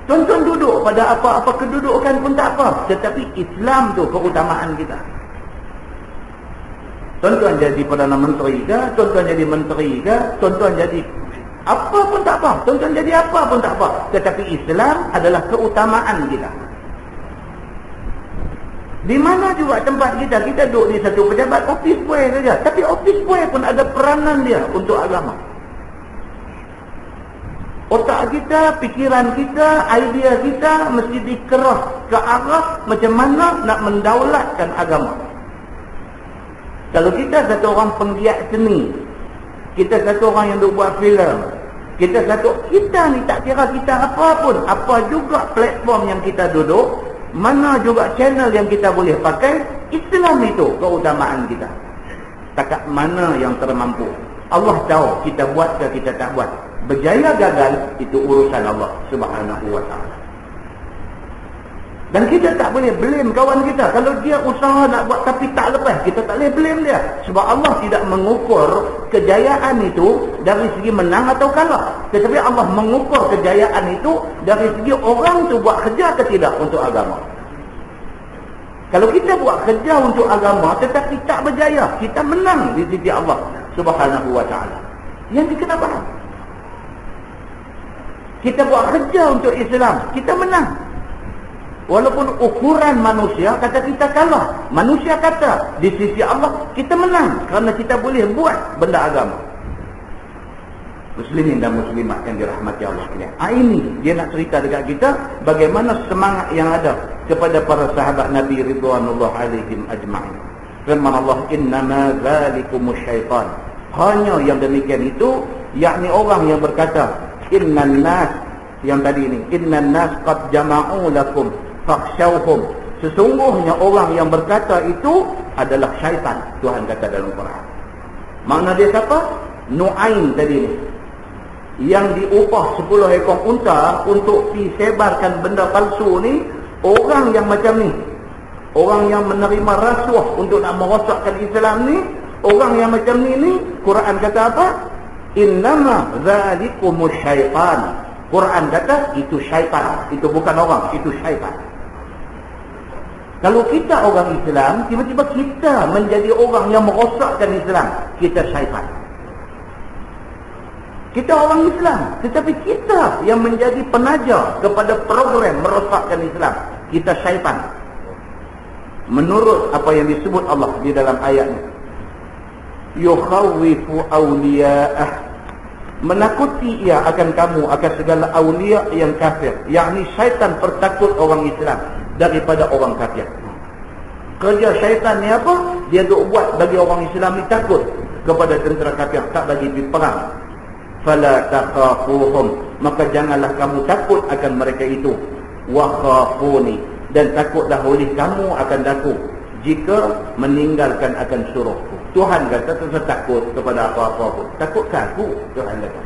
Tuan-tuan duduk pada apa-apa kedudukan pun tak apa, tetapi Islam tu keutamaan kita. Tuan-tuan jadi Perdana Menteri ke, tuan-tuan jadi menteri ke, tuan-tuan jadi apa pun tak apa, tuan-tuan jadi apa pun tak apa, tetapi Islam adalah keutamaan kita. Di mana juga tempat kita duduk di satu pejabat, office boy saja, tapi office boy pun ada peranan dia untuk agama. Otak kita, pikiran kita, idea kita mesti dikerah ke arah macam mana nak mendaulatkan agama. Kalau kita satu orang penggiat seni, kita satu orang yang duk buat filem, kita ni tak kira kita apa pun, apa juga platform yang kita duduk, mana juga channel yang kita boleh pakai, Islam itu keutamaan kita. Takat mana yang termampu. Allah tahu kita buat ke kita tak buat. Berjaya gagal itu urusan Allah Subhanahu wa taala. Dan kita tak boleh blame kawan kita. Kalau dia usaha nak buat tapi tak lepas, kita tak boleh blame dia. Sebab Allah tidak mengukur kejayaan itu dari segi menang atau kalah. Tetapi Allah mengukur kejayaan itu dari segi orang tu buat kerja ke tidak untuk agama. Kalau kita buat kerja untuk agama tetapi tak berjaya, kita menang di sisi Allah Subhanahu wa taala. Yang kita faham. Kita buat kerja untuk Islam, kita menang. Walaupun ukuran manusia kata kita kalah, manusia kata di sisi Allah kita menang kerana kita boleh buat benda agama. Muslimin dan muslimat yang dirahmati Allah sekalian. Ini dia nak cerita dekat kita bagaimana semangat yang ada kepada para sahabat Nabi ridwanullah alaihim ajma'in. Firman Allah, innama zalikumus syaitan. Hanya yang demikian itu, yakni orang yang berkata innan nas, yang tadi ini, innan nas qad jama'u lakum fakhshawhum. Sesungguhnya orang yang berkata itu adalah syaitan. Tuhan kata dalam Quran. Makna dia siapa? Nu'aim tadi ni, yang diupah 10 ekor unta untuk disebarkan benda palsu ni. Orang yang macam ni, orang yang menerima rasuah untuk nak merosakkan Islam ni, orang yang macam ni Quran kata apa? Innama zalikumus syaitan. Quran kata itu syaitan. Itu bukan orang, itu syaitan. Kalau kita orang Islam, tiba-tiba kita menjadi orang yang merosakkan Islam, kita syaitan. Kita orang Islam, tetapi kita yang menjadi penaja kepada program merosakkan Islam, kita syaitan. Menurut apa yang disebut Allah di dalam ayatnya, yukhawwifu awliya'ah, menakuti ia akan kamu akan segala awliya yang kafir, yakni syaitan pertakut orang Islam daripada orang kafir. Kerja syaitan ni apa? Dia duk buat bagi orang Islam ni takut kepada tentera kafir, tak bagi pergi perang. Fala takhafuhum, maka janganlah kamu takut akan mereka itu. Wa khafuni, dan takutlah oleh kamu akan aku jika meninggalkan akan suruhku. Tuhan kata tak takut kepada apa-apa pun. Takutkah aku? Tuhan kata.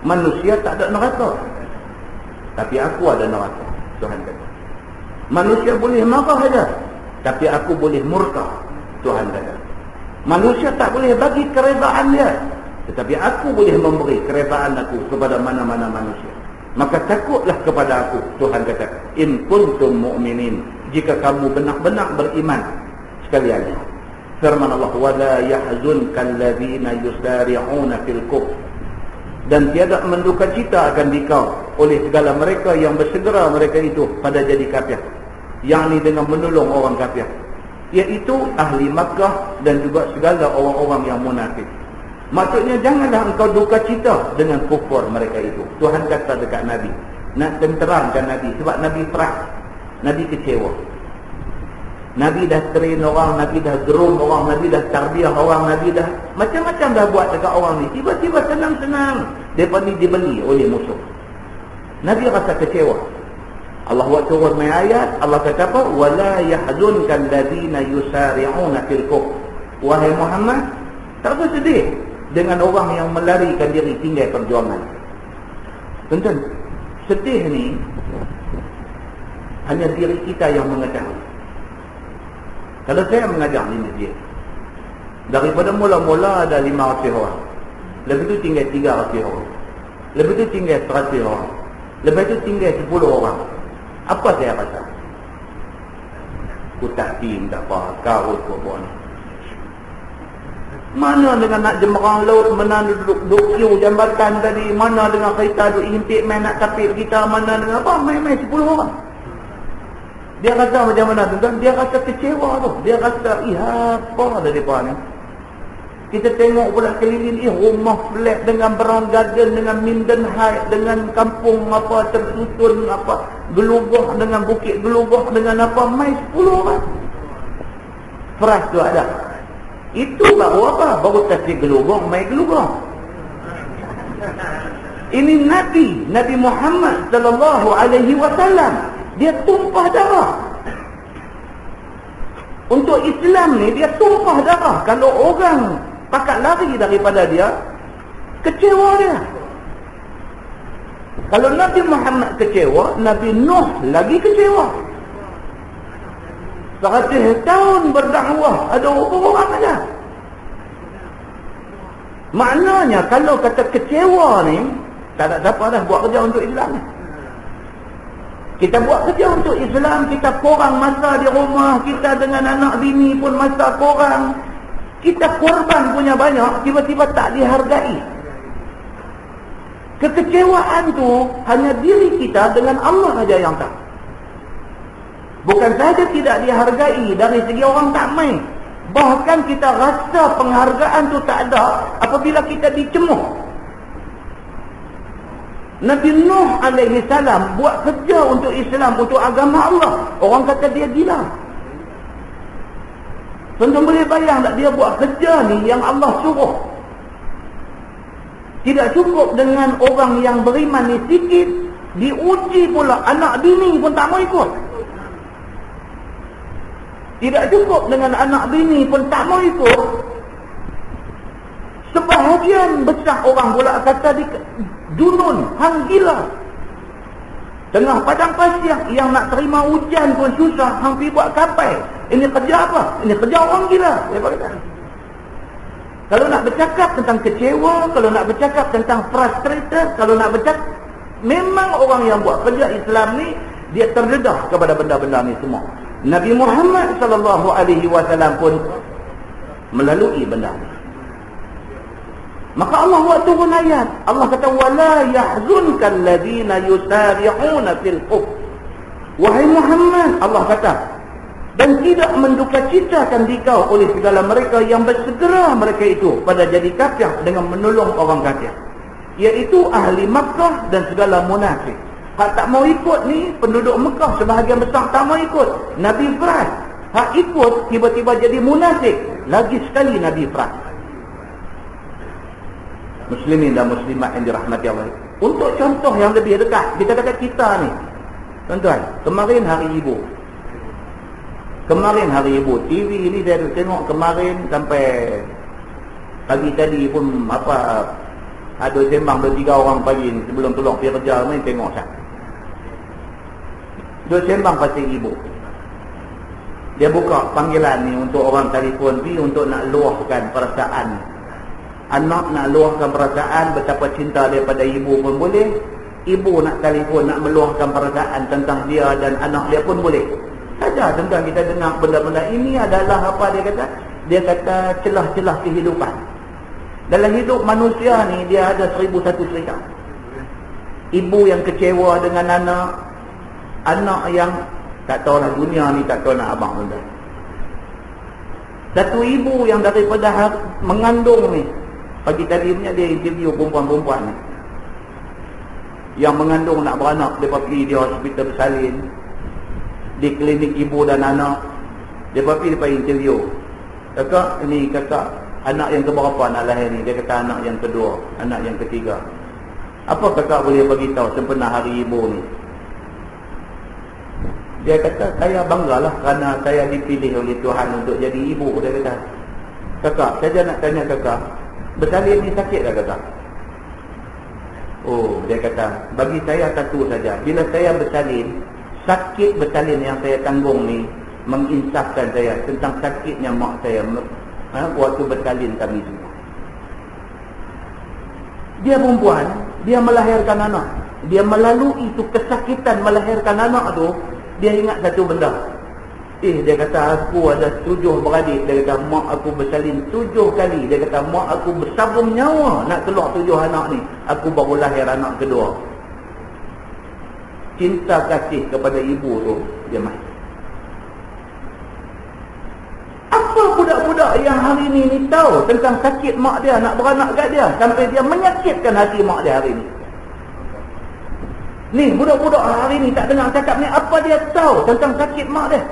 Manusia tak ada neraka, tapi aku ada neraka. Tuhan kata. Manusia boleh marah saja, tapi aku boleh murka. Tuhan kata, manusia tak boleh bagi keredaan dia, tetapi aku boleh memberi keredaan aku kepada mana-mana manusia. Maka takutlah kepada aku, Tuhan kata, in kuntum mu'minin, jika kamu benar-benar beriman. Sekalian firman Allah, wala yahzunka allazina yusari'una fil kufr, dan tiada menduka cita akan dikau oleh segala mereka yang bersegera mereka itu pada jadi kafir, yakni dengan menolong orang kafir, iaitu ahli Makkah dan juga segala orang-orang yang munafik. Maksudnya janganlah engkau duka cita dengan kufur mereka itu. Tuhan kata dekat Nabi, nak tenterangkan Nabi, sebab Nabi perah, Nabi kecewa. Nabi dah train orang, Nabi dah groom orang, Nabi dah tarbiyah orang, Nabi dah macam-macam dah buat dekat orang ni. Tiba-tiba senang-senang depa ni dibeli oleh musuh. Nabi rasa kecewa. Allah buat turun mai ayat, Allah kata apa? Wala yahzunka allazina yusari'una fil kufr. Wahai Muhammad, tak usah sedih dengan orang yang melarikan diri tinggal perjuangan. Tuan-tuan, sedih ni hanya diri kita yang mengetahui. Kalau saya mengajar di masjid, daripada mula-mula ada 500 orang, lepas tu tinggal 300 orang, lepas tu tinggal 100 orang, lepas tu tinggal 10 orang, apa saya rasa? Aku tak tim, tak apa, kau kot buat ni. Mana dengan nak jemberang laut, mana duduk queue jambatan tadi, mana dengan kereta duduk impit main nak tapik kita, mana dengan apa, main-main 10 orang. Dia rasa macam mana tuan-tuan? Dia rasa kecewa tu. Dia rasa, apa dah mereka ni? Kita tengok pula keliling, rumah flat dengan brown garden, dengan Minden Heights, dengan kampung apa tersusun, apa gelubah dengan bukit gelubah dengan apa, main 10 orang. Peras tu ada. Itu baru apa? Baru kasih gelubang, main gelubang. Ini Nabi Muhammad sallallahu alaihi wasallam. Dia tumpah darah. Untuk Islam ni dia tumpah darah. Kalau orang pakat lari daripada dia, kecewa dia. Kalau Nabi Muhammad kecewa, Nabi Nuh lagi kecewa. 100 tahun berdakwah, ada orang aja. Maknanya kalau kata kecewa ni, tak ada siapa dah buat kerja untuk Islam ni. Kita buat kerja untuk Islam, kita kurang masa di rumah, kita dengan anak bini pun masa kurang. Kita korban punya banyak, tiba-tiba tak dihargai. Kekecewaan tu hanya diri kita dengan Allah saja yang tahu. Bukan saja tidak dihargai dari segi orang tak main, bahkan kita rasa penghargaan tu tak ada apabila kita dicemuh. Nabi Nuh alaihi salam buat kerja untuk Islam, untuk agama Allah. Orang kata dia gila. Tuan-tuan boleh bayang tak dia buat kerja ni yang Allah suruh? Tidak cukup dengan orang yang beriman ni sikit, diuji pula anak bini pun tak mau ikut. Tidak cukup dengan anak bini pun tak mau ikut. Sebahagian besar orang pula kata di dunun, hang gila. Tengah padang pasir yang nak terima hujan pun susah, hang pergi buat kapal. Ini kerja apa? Ini kerja orang gila. Kalau nak bercakap tentang kecewa, kalau nak bercakap tentang frustrated, kalau nak bercakap, memang orang yang buat kerja Islam ni, dia terdedah kepada benda-benda ni semua. Nabi Muhammad sallallahu alaihi wasallam pun melalui benda ni. Maka Allah buat turun ayat. Allah kata wala yahzunka allazina yusari'una fil kufr. Wahai Muhammad, Allah kata, dan tidak mendukacitakan dikau oleh segala mereka yang bersegera mereka itu pada jadi kafir dengan menolong orang kafir, iaitu ahli Makkah dan segala munafik. Hak tak mau ikut ni, penduduk Mekah sebahagian besar tak mau ikut. Nabi Fras, hak ikut tiba-tiba jadi munafik. Lagi sekali Nabi Fras. Muslimin dan muslimat yang dirahmati Allah. Untuk contoh yang lebih dekat, kita kata kita ni, tuan-tuan, kemarin hari ibu. Kemarin hari ibu, TV ni saya tengok kemarin sampai pagi tadi pun apa, ada sembang 2-3 orang pagi ni sebelum tolong pergi kerja main tengok sah. Dia sembang pasal ibu. Dia buka panggilan ni untuk orang telefon ni untuk nak luahkan perasaan. Anak nak luahkan perasaan betapa cinta dia pada ibu pun boleh. Ibu nak telefon nak meluahkan perasaan tentang dia dan anak dia pun boleh. Saja tentang kita dengar benda-benda ini adalah apa dia kata? Dia kata celah-celah kehidupan. Dalam hidup manusia ni dia ada 1001 cerita. Ibu yang kecewa dengan anak, anak yang tak tahu lah dunia ni tak tahu nak abang benda. Satu ibu yang daripada mengandung ni, pagi tadi punya dia interview perempuan-perempuan ni yang mengandung nak beranak, dia pergi di hospital bersalin di klinik ibu dan anak. Dia pergi interview, kakak ini kakak anak yang keberapa nak lahir ni? Dia kata anak yang kedua, anak yang ketiga. Apa kakak boleh bagi tahu sempena hari ibu ni? Dia kata saya banggalah kerana saya dipilih oleh Tuhan untuk jadi ibu. Dia kata, kakak saya nak tanya kakak, bersalin ni sakit tak kakak? Oh, dia kata bagi saya satu saja, bila saya bersalin, sakit bersalin yang saya tanggung ni menginsafkan saya tentang sakitnya mak saya waktu bersalin kami semua. Dia perempuan, dia melahirkan anak, dia melalui itu kesakitan melahirkan anak tu, dia ingat satu benda. Dia kata aku ada 7 beradik. Dia kata mak aku bersalin 7 kali. Dia kata mak aku bersabung nyawa nak keluar 7 anak ni, aku baru lahir anak kedua. Cinta kasih kepada ibu tu dia main. Apa budak-budak yang hari ni tahu tentang sakit mak dia nak beranak kat dia sampai dia menyakitkan hati mak dia hari ni? Ni budak-budak hari ni tak dengar cakap ni, apa dia tahu tentang sakit mak dia?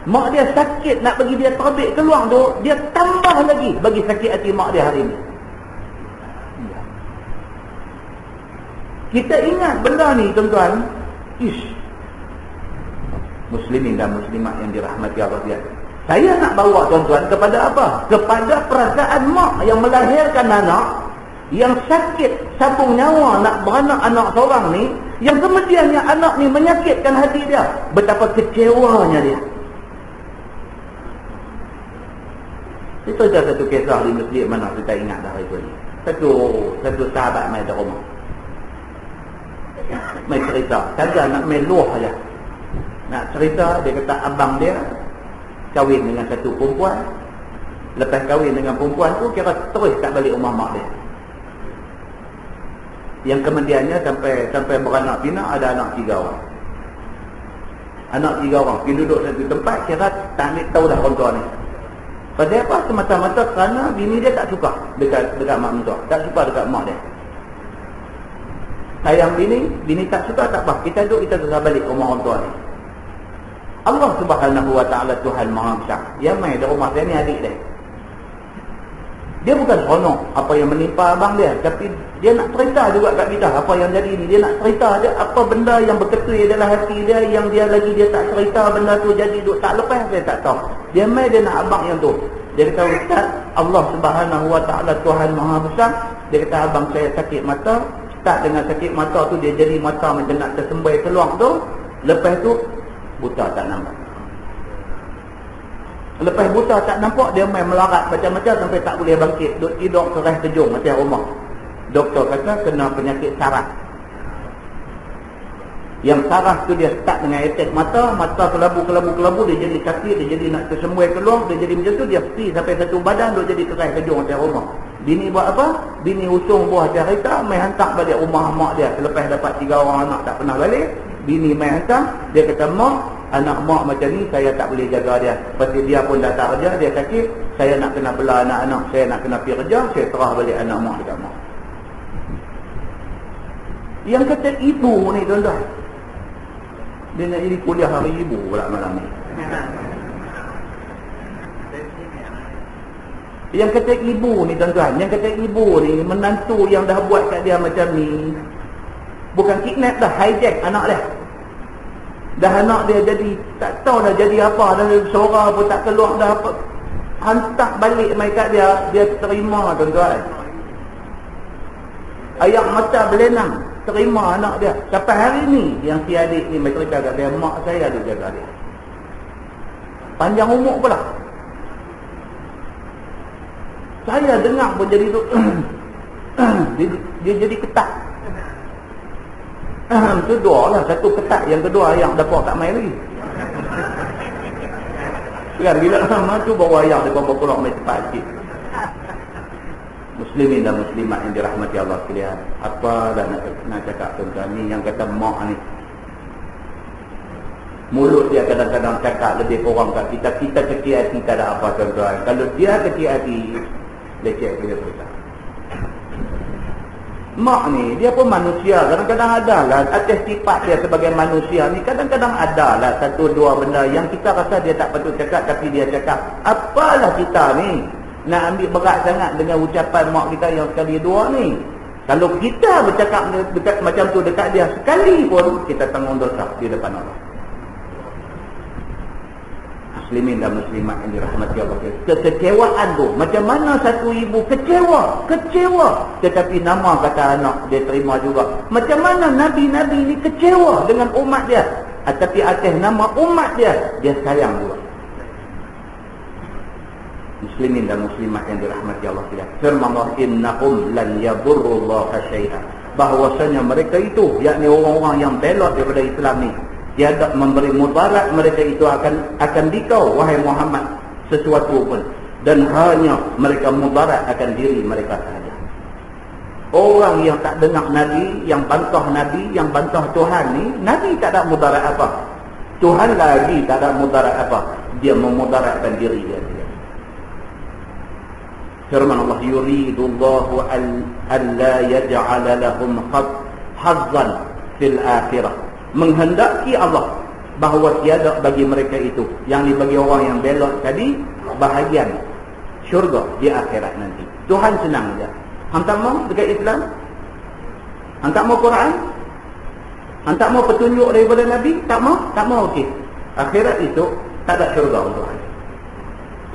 Mak dia sakit nak bagi dia terbit keluar tu, dia tambah lagi bagi sakit hati mak dia hari ni. Kita ingat benda ni tuan-tuan. Muslimin dan muslimat yang dirahmati Allah sekalian. Saya nak bawa tuan-tuan kepada apa? Kepada perasaan mak yang melahirkan anak yang sakit sabung nyawa nak beranak anak seorang ni, yang kemudiannya anak ni menyakitkan hati dia. Betapa kecewanya dia. Itu saja satu kisah di masjid mana kita ingat dah itu ni. Satu sahabat mai ke rumah. Mai cerita, saja nak meluah aja. Nak cerita, dia kata abang dia kahwin dengan satu perempuan. Lepas kahwin dengan perempuan tu, kira terus tak balik rumah mak dia. Yang kemudiannya sampai beranak pinak, ada anak 3 orang. Anak 3 orang pergi duduk satu tempat, kira tak ambil tahu dah orang tua ni. Pasal apa? Semata-mata kerana bini dia tak suka dekat mak mentua, tak suka dekat mak dia. Sayang bini tak suka, tak apa, kita duduk, kita terus balik rumah orang tua ni. Allah Subhanahu wa ta'ala Tuhan Maha Besar, yang main di rumah dia ni adik dia. Dia bukan seronok apa yang menimpa abang dia, tapi dia nak cerita juga kat kita apa yang jadi ni. Dia nak cerita dia apa benda yang berketui dalam hati dia, yang dia tak cerita benda tu jadi duk tak lepas, dia tak tahu. Dia mai dia nak abang yang tu. Dia kata, Ustaz, Allah Subhanahu wa ta'ala Tuhan Maha Besar, dia kata abang saya sakit mata. Start dengan sakit mata tu, dia jadi mata macam nak tersembai keluar tu. Lepas tu buta tak nampak. Lepas buta tak nampak, dia main melarat macam-macam sampai tak boleh bangkit. Duduk tidur keras kejung macam rumah. Doktor kata kena penyakit saraf. Yang saraf tu dia start dengan attack mata kelabu, dia jadi sakit, dia jadi nak tersembuai keluar, dia jadi macam tu, dia pergi sampai satu badan, dia jadi keras kejung macam rumah. Bini buat apa? Bini usung buah cerita, main hantar balik rumah mak dia. Selepas dapat 3 orang anak tak pernah balik, bini main hantar, dia kata, mak, anak mak macam ni, saya tak boleh jaga dia. Pasti dia pun dah tak kerja, dia sakit, saya nak kena bela anak-anak, saya nak kena pergi kerja, saya serah balik anak mak dekat mak. Yang kata ibu ni tuan-tuan, dia nak jadi kuliah hari ibu pula malam ni. Yang kata ibu ni tuan-tuan, yang kata ibu ni, menantu yang dah buat kat dia macam ni, bukan kidnap dah, hijack anak dia. Dah anak dia jadi, tak tahu dah jadi apa, dah suara pun tak keluar, dah apa, hantar balik mai kat dia, dia terima tuan-tuan. Ayak mata belenang, terima anak dia. Sampai hari ni, yang si adik ni, mereka cerita kat dia, mak saya ada jaga dia. panjang umur pula. Saya dengar pun jadi tu dia jadi ketat. Itu dua lah, satu ketat, yang kedua ayam dapat tak main lagi. Kan bila sama tu bawa ayam depa berkeluar mai cepat sikit. Muslimin dan muslimat yang dirahmati Allah sekalian. Apa dah nak cakap tuan-tuan ni yang kata mak ni. Mulut dia kadang-kadang cakap lebih kurang kat kita. Kita kecil hati tak ada apa tuan-tuan. Kalau dia kecil hati, leceh kita susah. Mak ni, dia pun manusia. Kadang-kadang ada lah atas sifat dia sebagai manusia ni. Kadang-kadang ada lah satu dua benda yang kita rasa dia tak patut cakap, tapi dia cakap. Apalah kita ni nak ambil berat sangat dengan ucapan mak kita yang sekali dua ni. Kalau kita bercakap dekat macam tu dekat dia sekali pun, kita tanggung dosa di depan Allah. Muslimin dan muslimat yang dirahmati Allah. Kekecewaan tu, macam mana satu ibu kecewa, tetapi nama kata anak dia terima juga. Macam mana Nabi-Nabi ni kecewa dengan umat dia, tapi atas nama umat dia sayang juga. Muslimin dan muslimat yang dirahmati Allah sekalian. Firman Allah, innahum lan yadurrullaha syai'an. Bahwasanya mereka itu, yakni orang-orang yang belot daripada Islam ni, tiada memberi mudarat mereka itu akan dikau wahai Muhammad sesuatu pun, dan hanya mereka mudarat akan diri mereka sahaja. Orang yang tak dengar Nabi, yang bantah Tuhan ni, Nabi tak ada mudarat apa, Tuhan lagi tak ada mudarat apa, dia memudaratkan diri dia. Firman Allah, yuridullahu alla yaj'ala lahum hazzan fil akhirah. Menghendaki Allah bahawa tiada bagi mereka itu, yang dibagi orang yang belot tadi, bahagian syurga di akhirat nanti. Tuhan senang saja. Hang tak mau dekat Islam? Hang tak mau Quran? Hang tak mau petunjuk daripada Nabi? Tak mau? Tak mau, okey. Akhirat itu tak ada syurga untuk hang.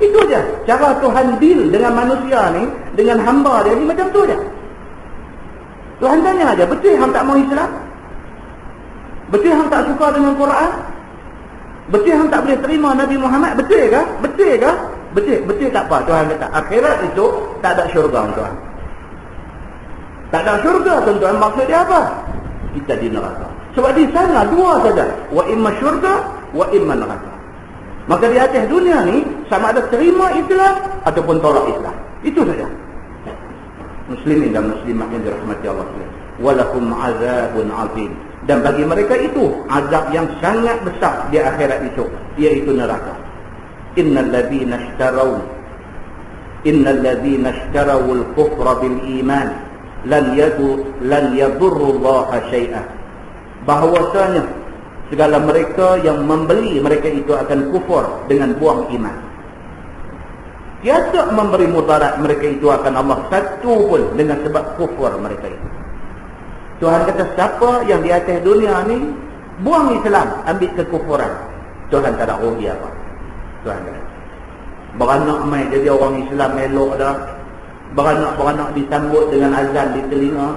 Itu aja. Cara Tuhan deal dengan manusia ni, dengan hamba dia ni macam tu aja. Tuhan tanya aja, betul hang tak mau Islam? Betul hang tak suka dengan Quran? Betul hang tak boleh terima Nabi Muhammad? Betul ke? Betul ke? Betul tak apa. Tuhan kata akhirat itu tak ada syurga tuan. Tak ada syurga tuan-tuan. Maksud dia apa? Kita di neraka. Sebab di sana dua saja, wa imma syurga wa imma neraka. Maka di atas dunia ni sama ada terima Islam ataupun tolak Islam. Itu saja. Muslimin dan muslimat yang dirahmati Allah sekalian. Walahum azabun azim. Dan bagi mereka itu azab yang sangat besar di akhirat itu, iaitu neraka. Innal ladzina ishtaraw al-kufra bil iman lan yadurru Allah syai'an. Bahwasanya segala mereka yang membeli mereka itu akan kufur dengan buang iman. Tiada memberi mudarat mereka itu akan Allah satu pun dengan sebab kufur mereka itu. Tuhan kata siapa yang di atas dunia ni buang Islam, ambil kekufuran, Tuhan tak ada rugi apa. Tuhan kata beranak mai jadi orang Islam elok dah, beranak disambut dengan azan di telinga.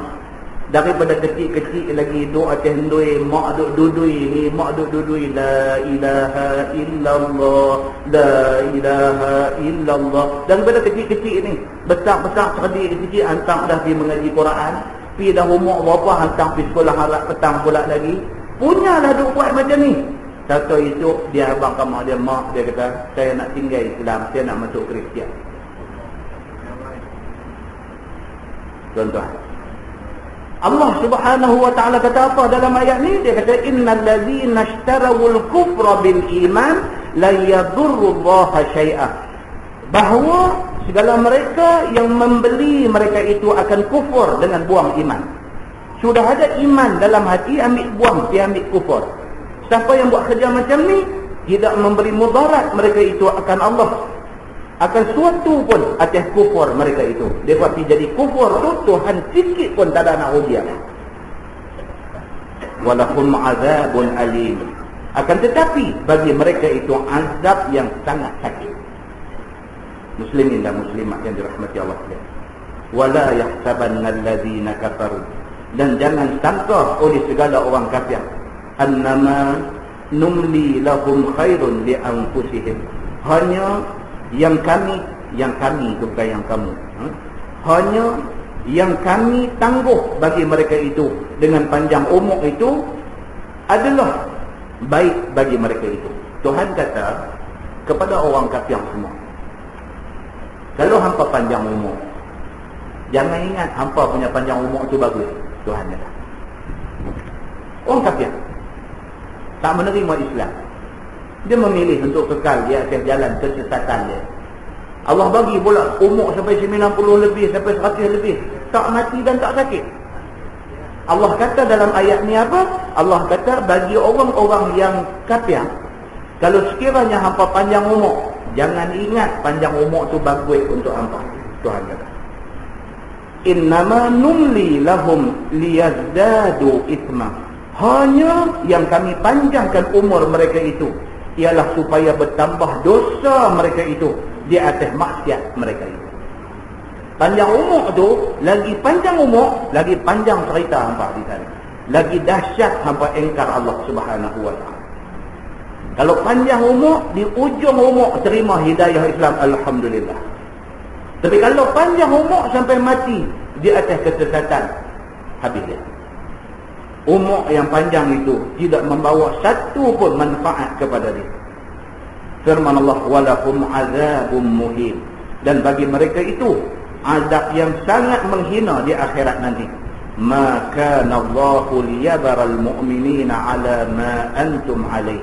Daripada kecil-kecil lagi duk atas hendui, mak duk dudui ni, mak duk dudui la ilaha illallah, la ilaha illallah. Daripada kecil-kecil ni, besar-besar cerdik kecil hantar dah pergi mengaji Quran. Pergi dah umur berapa hantar pergi sekolah harap petang pula lagi. Punyalah duk buat macam ni. Satu itu dia abang kamu dia mak dia kata saya nak tinggal Islam, saya nak masuk Kristian. Tuan-tuan, Allah Subhanahu wa taala kata apa dalam ayat ni? Dia kata innal ladzina ishtarawul kufra bil iman la yadurru Allah syai'a. Bahawa segala mereka yang membeli mereka itu akan kufur dengan buang iman. Sudah ada iman dalam hati, ambil buang, dia ambil kufur. Siapa yang buat kerja macam ni tidak memberi mudarat mereka itu akan Allah, akan suatu pun atas kufur mereka itu. Dia pasti jadi kufur tu Tuhan sikit pun tak ada nak ujian. Walahum azabun alim. Akan tetapi bagi mereka itu azab yang sangat sakit. Muslimin dan muslimat yang dirahmati Allah sekalian. Wala yahsabanna alladzina kafaru. Dan jangan sangka oleh segala orang kafir annama numli lahum khairun li anfusihim. Hanya yang kami itu bukan yang kamu. Hanya yang kami tangguh bagi mereka itu dengan panjang umur itu adalah baik bagi mereka itu. Tuhan kata kepada orang kafir semua, kalau hampa panjang umur, jangan ingat hampa punya panjang umur itu bagus. Tuhan kata orang kafir tak menerima Islam, dia memilih untuk kekal di atas jalan kesesatan dia. Allah bagi pula umur sampai 90 lebih, sampai 100 lebih, tak mati dan tak sakit. Allah kata dalam ayat ni apa? Allah kata bagi orang-orang yang kafir, kalau sekiranya hampa panjang umur, jangan ingat panjang umur tu bagus untuk hampa. Tuhan kata, innama numli lahum liyazdadu ithma. Hanya yang kami panjangkan umur mereka itu ialah supaya bertambah dosa mereka itu di atas maksiat mereka itu. Panjang umur tu, lagi panjang umur, lagi panjang cerita hampa di sana. Lagi dahsyat hampa engkar Allah Subhanahu wa taala. Kalau panjang umur, di ujung umur terima hidayah Islam, alhamdulillah. Tapi kalau panjang umur sampai mati di atas kesesatan, habis dia. Umur yang panjang itu tidak membawa satu pun manfaat kepada dia. Firman Allah, walahum azabun muhin. Dan bagi mereka itu azab yang sangat menghina di akhirat nanti. Maka Allahu liyabaral mu'minina ala ma antum alaih.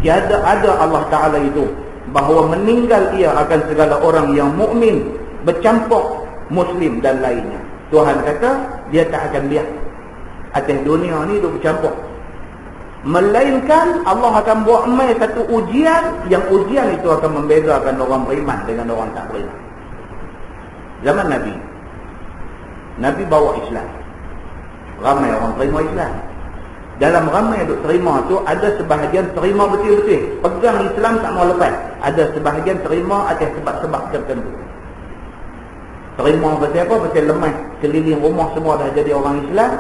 Tiada ada Allah Ta'ala itu bahawa meninggal ia akan segala orang yang mukmin, bercampur Muslim dan lainnya. Tuhan kata dia tak akan lihat atas dunia ni dia bercampur, melainkan Allah akan buat mai satu ujian, yang ujian itu akan membezakan orang beriman dengan orang tak beriman. Zaman Nabi bawa Islam, ramai orang terima Islam. Dalam ramai yang terima tu, ada sebahagian terima betul-betul, pegang Islam tak mau lepas. Ada sebahagian terima atas sebab-sebab tertentu. Terima pasal apa? Pasal lemah, keliling rumah semua dah jadi orang Islam.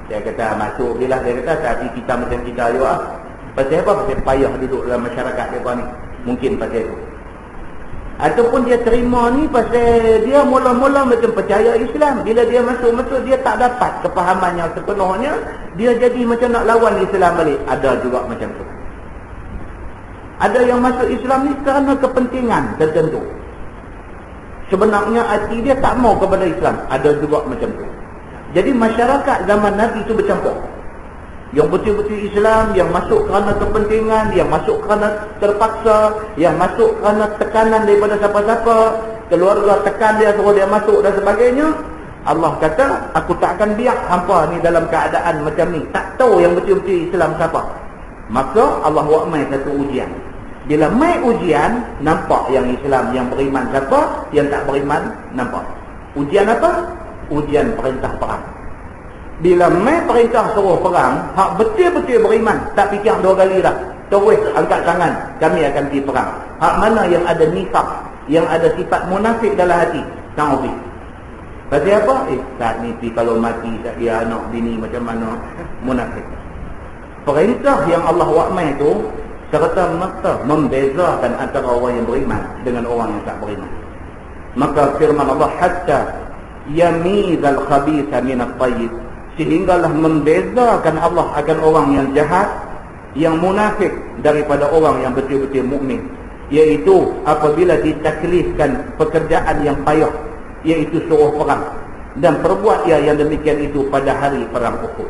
Dia kata masuk bila dia kata tapi kita macam kita juga. Pasal apa? Pasal payah duduk dalam masyarakat mereka ni. Mungkin pasal itu. Ataupun dia terima ni pasal dia mula-mula macam percaya Islam. Bila dia masuk-masuk dia tak dapat kepahaman yang sepenuhnya, dia jadi macam nak lawan Islam balik. Ada juga macam tu. Ada yang masuk Islam ni kerana kepentingan tertentu. Sebenarnya hati dia tak mau kepada Islam. Ada juga macam tu. Jadi masyarakat zaman Nabi itu bercampur. Yang betul-betul Islam, yang masuk kerana kepentingan, yang masuk kerana terpaksa, yang masuk kerana tekanan daripada siapa-siapa, keluarga tekan dia suruh dia masuk dan sebagainya. Allah kata, aku tak akan biar hampa ni dalam keadaan macam ni, tak tahu yang betul-betul Islam siapa. Maka Allah buat mai satu ujian. Bila mai ujian, nampak yang Islam, yang beriman siapa, yang tak beriman nampak. Ujian apa? Ujian perintah perang. Bila mai perintah suruh perang, hak betul-betul beriman, tak fikir dua kali dah. Terus angkat tangan, kami akan pergi perang. Hak mana yang ada nifak, yang ada sifat munafik dalam hati, tak mau pergi. Pasal apa? Saat ni kalau mati, tak dia anak bini macam mana, munafik. Perintah yang Allah wakmai itu serta-merta membezakan antara orang yang beriman dengan orang yang tak beriman. Maka firman Allah, hatta yamizal khabitha minat tayyib, sehinggalah membezakan Allah akan orang yang jahat, yang munafik daripada orang yang betul-betul mukmin, iaitu apabila ditaklifkan pekerjaan yang payah, iaitu suruh perang, dan perbuat ia yang demikian itu pada hari perang Uhud.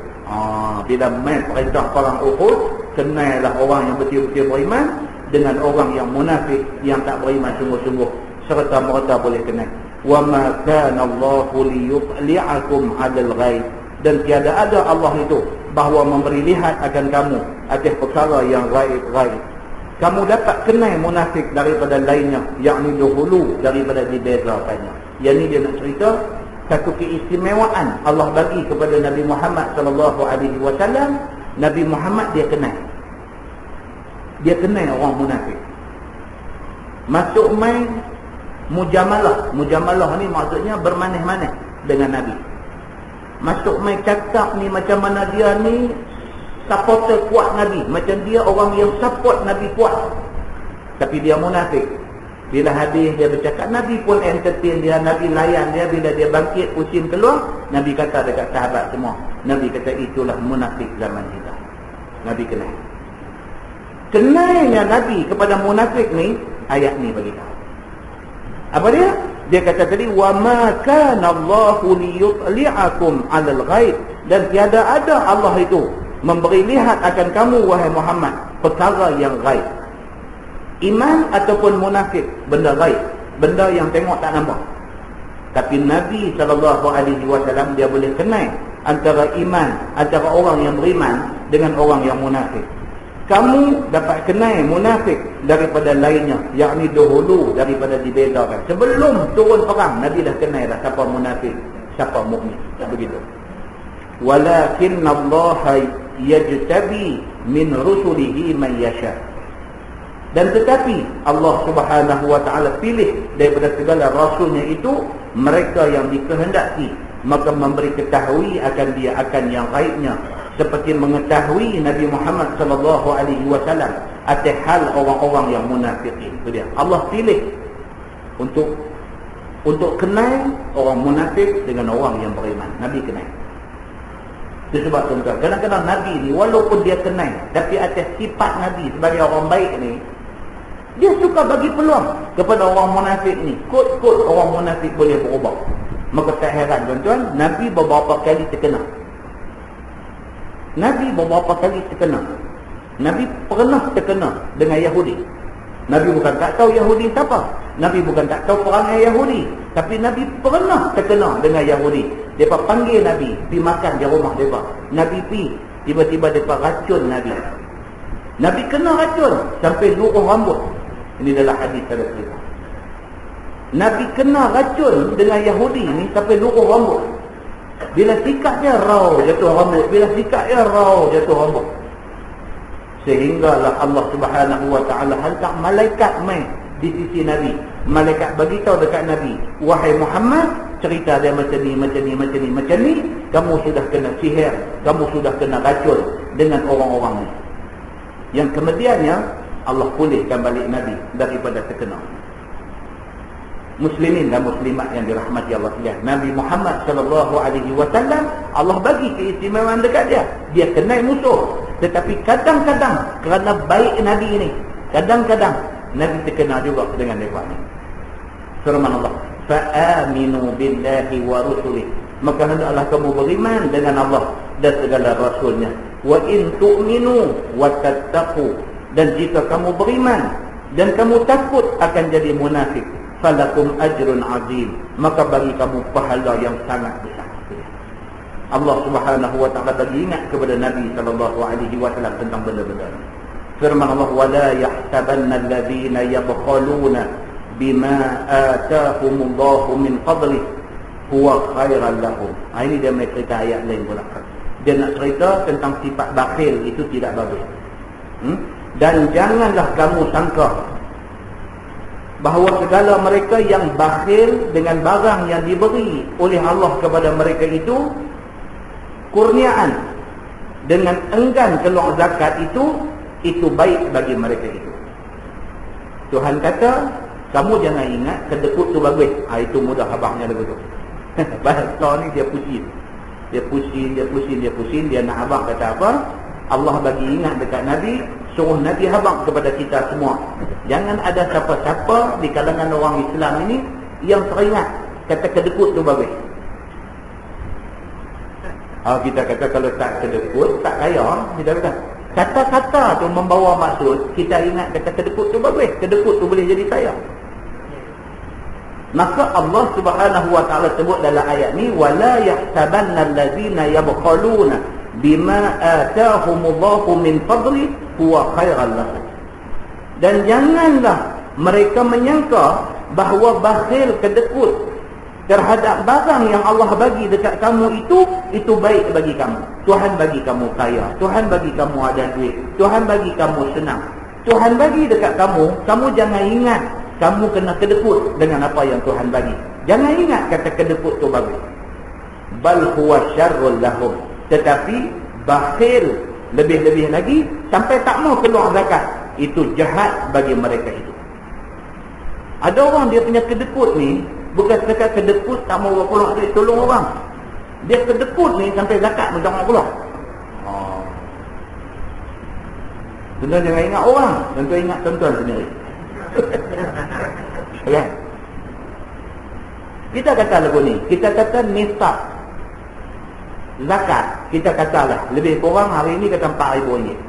Bila main perintah perang Uhud, kenalah orang yang betul-betul beriman dengan orang yang munafik, yang tak beriman sungguh-sungguh, serta merta boleh kenal. Wa ma kana Allahu liyutli'akum 'alal ghaib, dan tiada ada Allah itu bahawa memberi lihat akan kamu atas perkara yang gaib-gaib. Kamu dapat kenal munafik daripada lainnya, yakni dahulu daripada dibezakannya. Yang ni dia nak cerita satu keistimewaan Allah bagi kepada Nabi Muhammad sallallahu alaihi wasallam. Nabi Muhammad dia kenal orang munafik. Masuk main mujamalah. Mujamalah ni maksudnya bermanis-manis dengan Nabi. Masuk main cakap ni macam mana dia ni supporter kuat Nabi. Macam dia orang yang support Nabi kuat. Tapi dia munafik. Bila habis dia bercakap, Nabi pun entertain dia, Nabi layan dia. Bila dia bangkit, pusing keluar, Nabi kata dekat sahabat semua, Nabi kata itulah munafik zaman kita. Nabi kenal. Kenalnya Nabi kepada munafik ni, ayat ni bagi tahu. Apa dia? Dia kata tadi, wa ma kana Allahu liyutli'akum 'alal ghaib, dan tiada ada Allah itu memberi lihat akan kamu wahai Muhammad perkara yang gaib. Iman ataupun munafik, benda gaib, benda yang tengok tak nampak. Tapi Nabi SAW dia boleh kenal antara iman, antara orang yang beriman dengan orang yang munafik. Kamu dapat kenal munafik daripada lainnya, yakni dahulu daripada dibedakan. Sebelum turun perang, Nabi dah kenal dah siapa munafik, siapa mukmin. Tak begitu. Walakinna Allah yajtabi min rusulihi man yasha. Dan tetapi Allah Subhanahu wa taala pilih daripada segala rasulnya itu mereka yang dikehendaki, maka memberi ketahui akan dia akan yang gaibnya, seperti mengetahui Nabi Muhammad sallallahu alaihi wasallam atas hal orang-orang yang munafikin. Itu dia. Allah pilih untuk kenal orang munafik dengan orang yang beriman. Nabi kenal. Itu sebab tuan-tuan, kadang-kadang Nabi ni walaupun dia kenal, tapi atas sifat Nabi sebagai orang baik ni, dia suka bagi peluang kepada orang munafik ni. Kod-kod orang munafik boleh berubah. Maka tak heran tuan-tuan, Nabi beberapa kali terkena. Nabi beberapa kali terkena. Nabi pernah terkena dengan Yahudi. Nabi bukan tak tahu Yahudi siapa. Nabi bukan tak tahu perangai Yahudi. Tapi Nabi pernah terkena dengan Yahudi. Mereka panggil Nabi, pergi makan di rumah mereka. Nabi pergi, tiba-tiba mereka racun Nabi. Nabi kena racun sampai luruh rambut. Ini adalah hadis ada cerita. Nabi kena racun dengan Yahudi ni sampai luruh rambut. Bila sikat dia raw jatuh rambut, bila sikat dia raw jatuh rambut. Sehinggalah Allah Subhanahu wa taala hantar malaikat mai di sisi Nabi. Malaikat bagi tahu dekat Nabi, wahai Muhammad, cerita dia macam ni, macam ni, macam ni, macam ni, kamu sudah kena sihir, kamu sudah kena racun dengan orang-orang ni. Yang kemudiannya Allah pulihkan balik Nabi daripada terkena. Muslimin dan muslimat yang dirahmati Allah sekalian, Nabi Muhammad sallallahu alaihi wasallam Allah bagi keistimewaan dekat dia. Dia kenal musuh, tetapi kadang-kadang kerana baik Nabi ini, kadang-kadang Nabi terkena juga dengan mereka ni. Firman Allah, fa'aminu billahi wa rusulih, maka hendaklah kamu beriman dengan Allah dan segala rasulnya. Wa in tu'minu wa tattaqu, dan jika kamu beriman dan kamu takut akan jadi munafik, falakum ajrun azim, maka bagi kamu pahala yang sangat besar. Allah Subhanahu wa taala bagi ingat kepada Nabi sallallahu alaihi wasallam tentang benda-benda ini. Firman Allah, wala yahsabanna alladhina yabkhaluna bima atahumullahu min fadli huwa khairan lahum. Ini dia mai cerita ayat lain pula. Dia nak cerita tentang sifat bakhil itu tidak bagus. Dan janganlah kamu sangka bahawa segala mereka yang bakhil dengan barang yang diberi oleh Allah kepada mereka itu, kurniaan dengan enggan keluar zakat itu baik bagi mereka itu. Tuhan kata, kamu jangan ingat kedekut tu bagus. Itu mudah abangnya lagu tu. Bahasa ni dia pusing. Dia nak abang kata apa? Allah bagi ingat dekat Nabi, suruh Nabi habaq kepada kita semua. Jangan ada siapa-siapa di kalangan orang Islam ini yang teringat kata kedekut tu bagus. Kita kata kalau tak kedekut, tak kaya. Kita kata kata-kata tu membawa maksud kita ingat kata kedekut tu bagus. Kedekut tu boleh jadi kaya. Maka Allah Subhanahu wa taala sebut dalam ayat ni, wala yahsabanna allazina yabkhaluna bima atahumullahu min fadli huwa khairan lahum. Dan janganlah mereka menyangka bahawa bakhil kedekut terhadap barang yang Allah bagi dekat kamu itu baik bagi kamu. Tuhan bagi kamu kaya, Tuhan bagi kamu ada duit, Tuhan bagi kamu senang, Tuhan bagi dekat kamu jangan ingat kamu kena kedekut dengan apa yang Tuhan bagi. Jangan ingat kata kedekut tu bagus. Bal huwa syarrul lahum. Tetapi bakhil lebih-lebih lagi sampai tak mau keluar zakat. Itu jahat bagi mereka itu. Ada orang dia punya kedekut ni, bukan setakat kedekut tak mau keluar duit tolong orang. Dia kedekut ni sampai zakat pun tak mau keluar. Tuan jangan ingat orang, tuan ingat tuan-tuan sendiri. Okay. Kita kata lagu ni, kita kata nisab zakat, kita katalah lebih kurang hari ni kata RM4,000.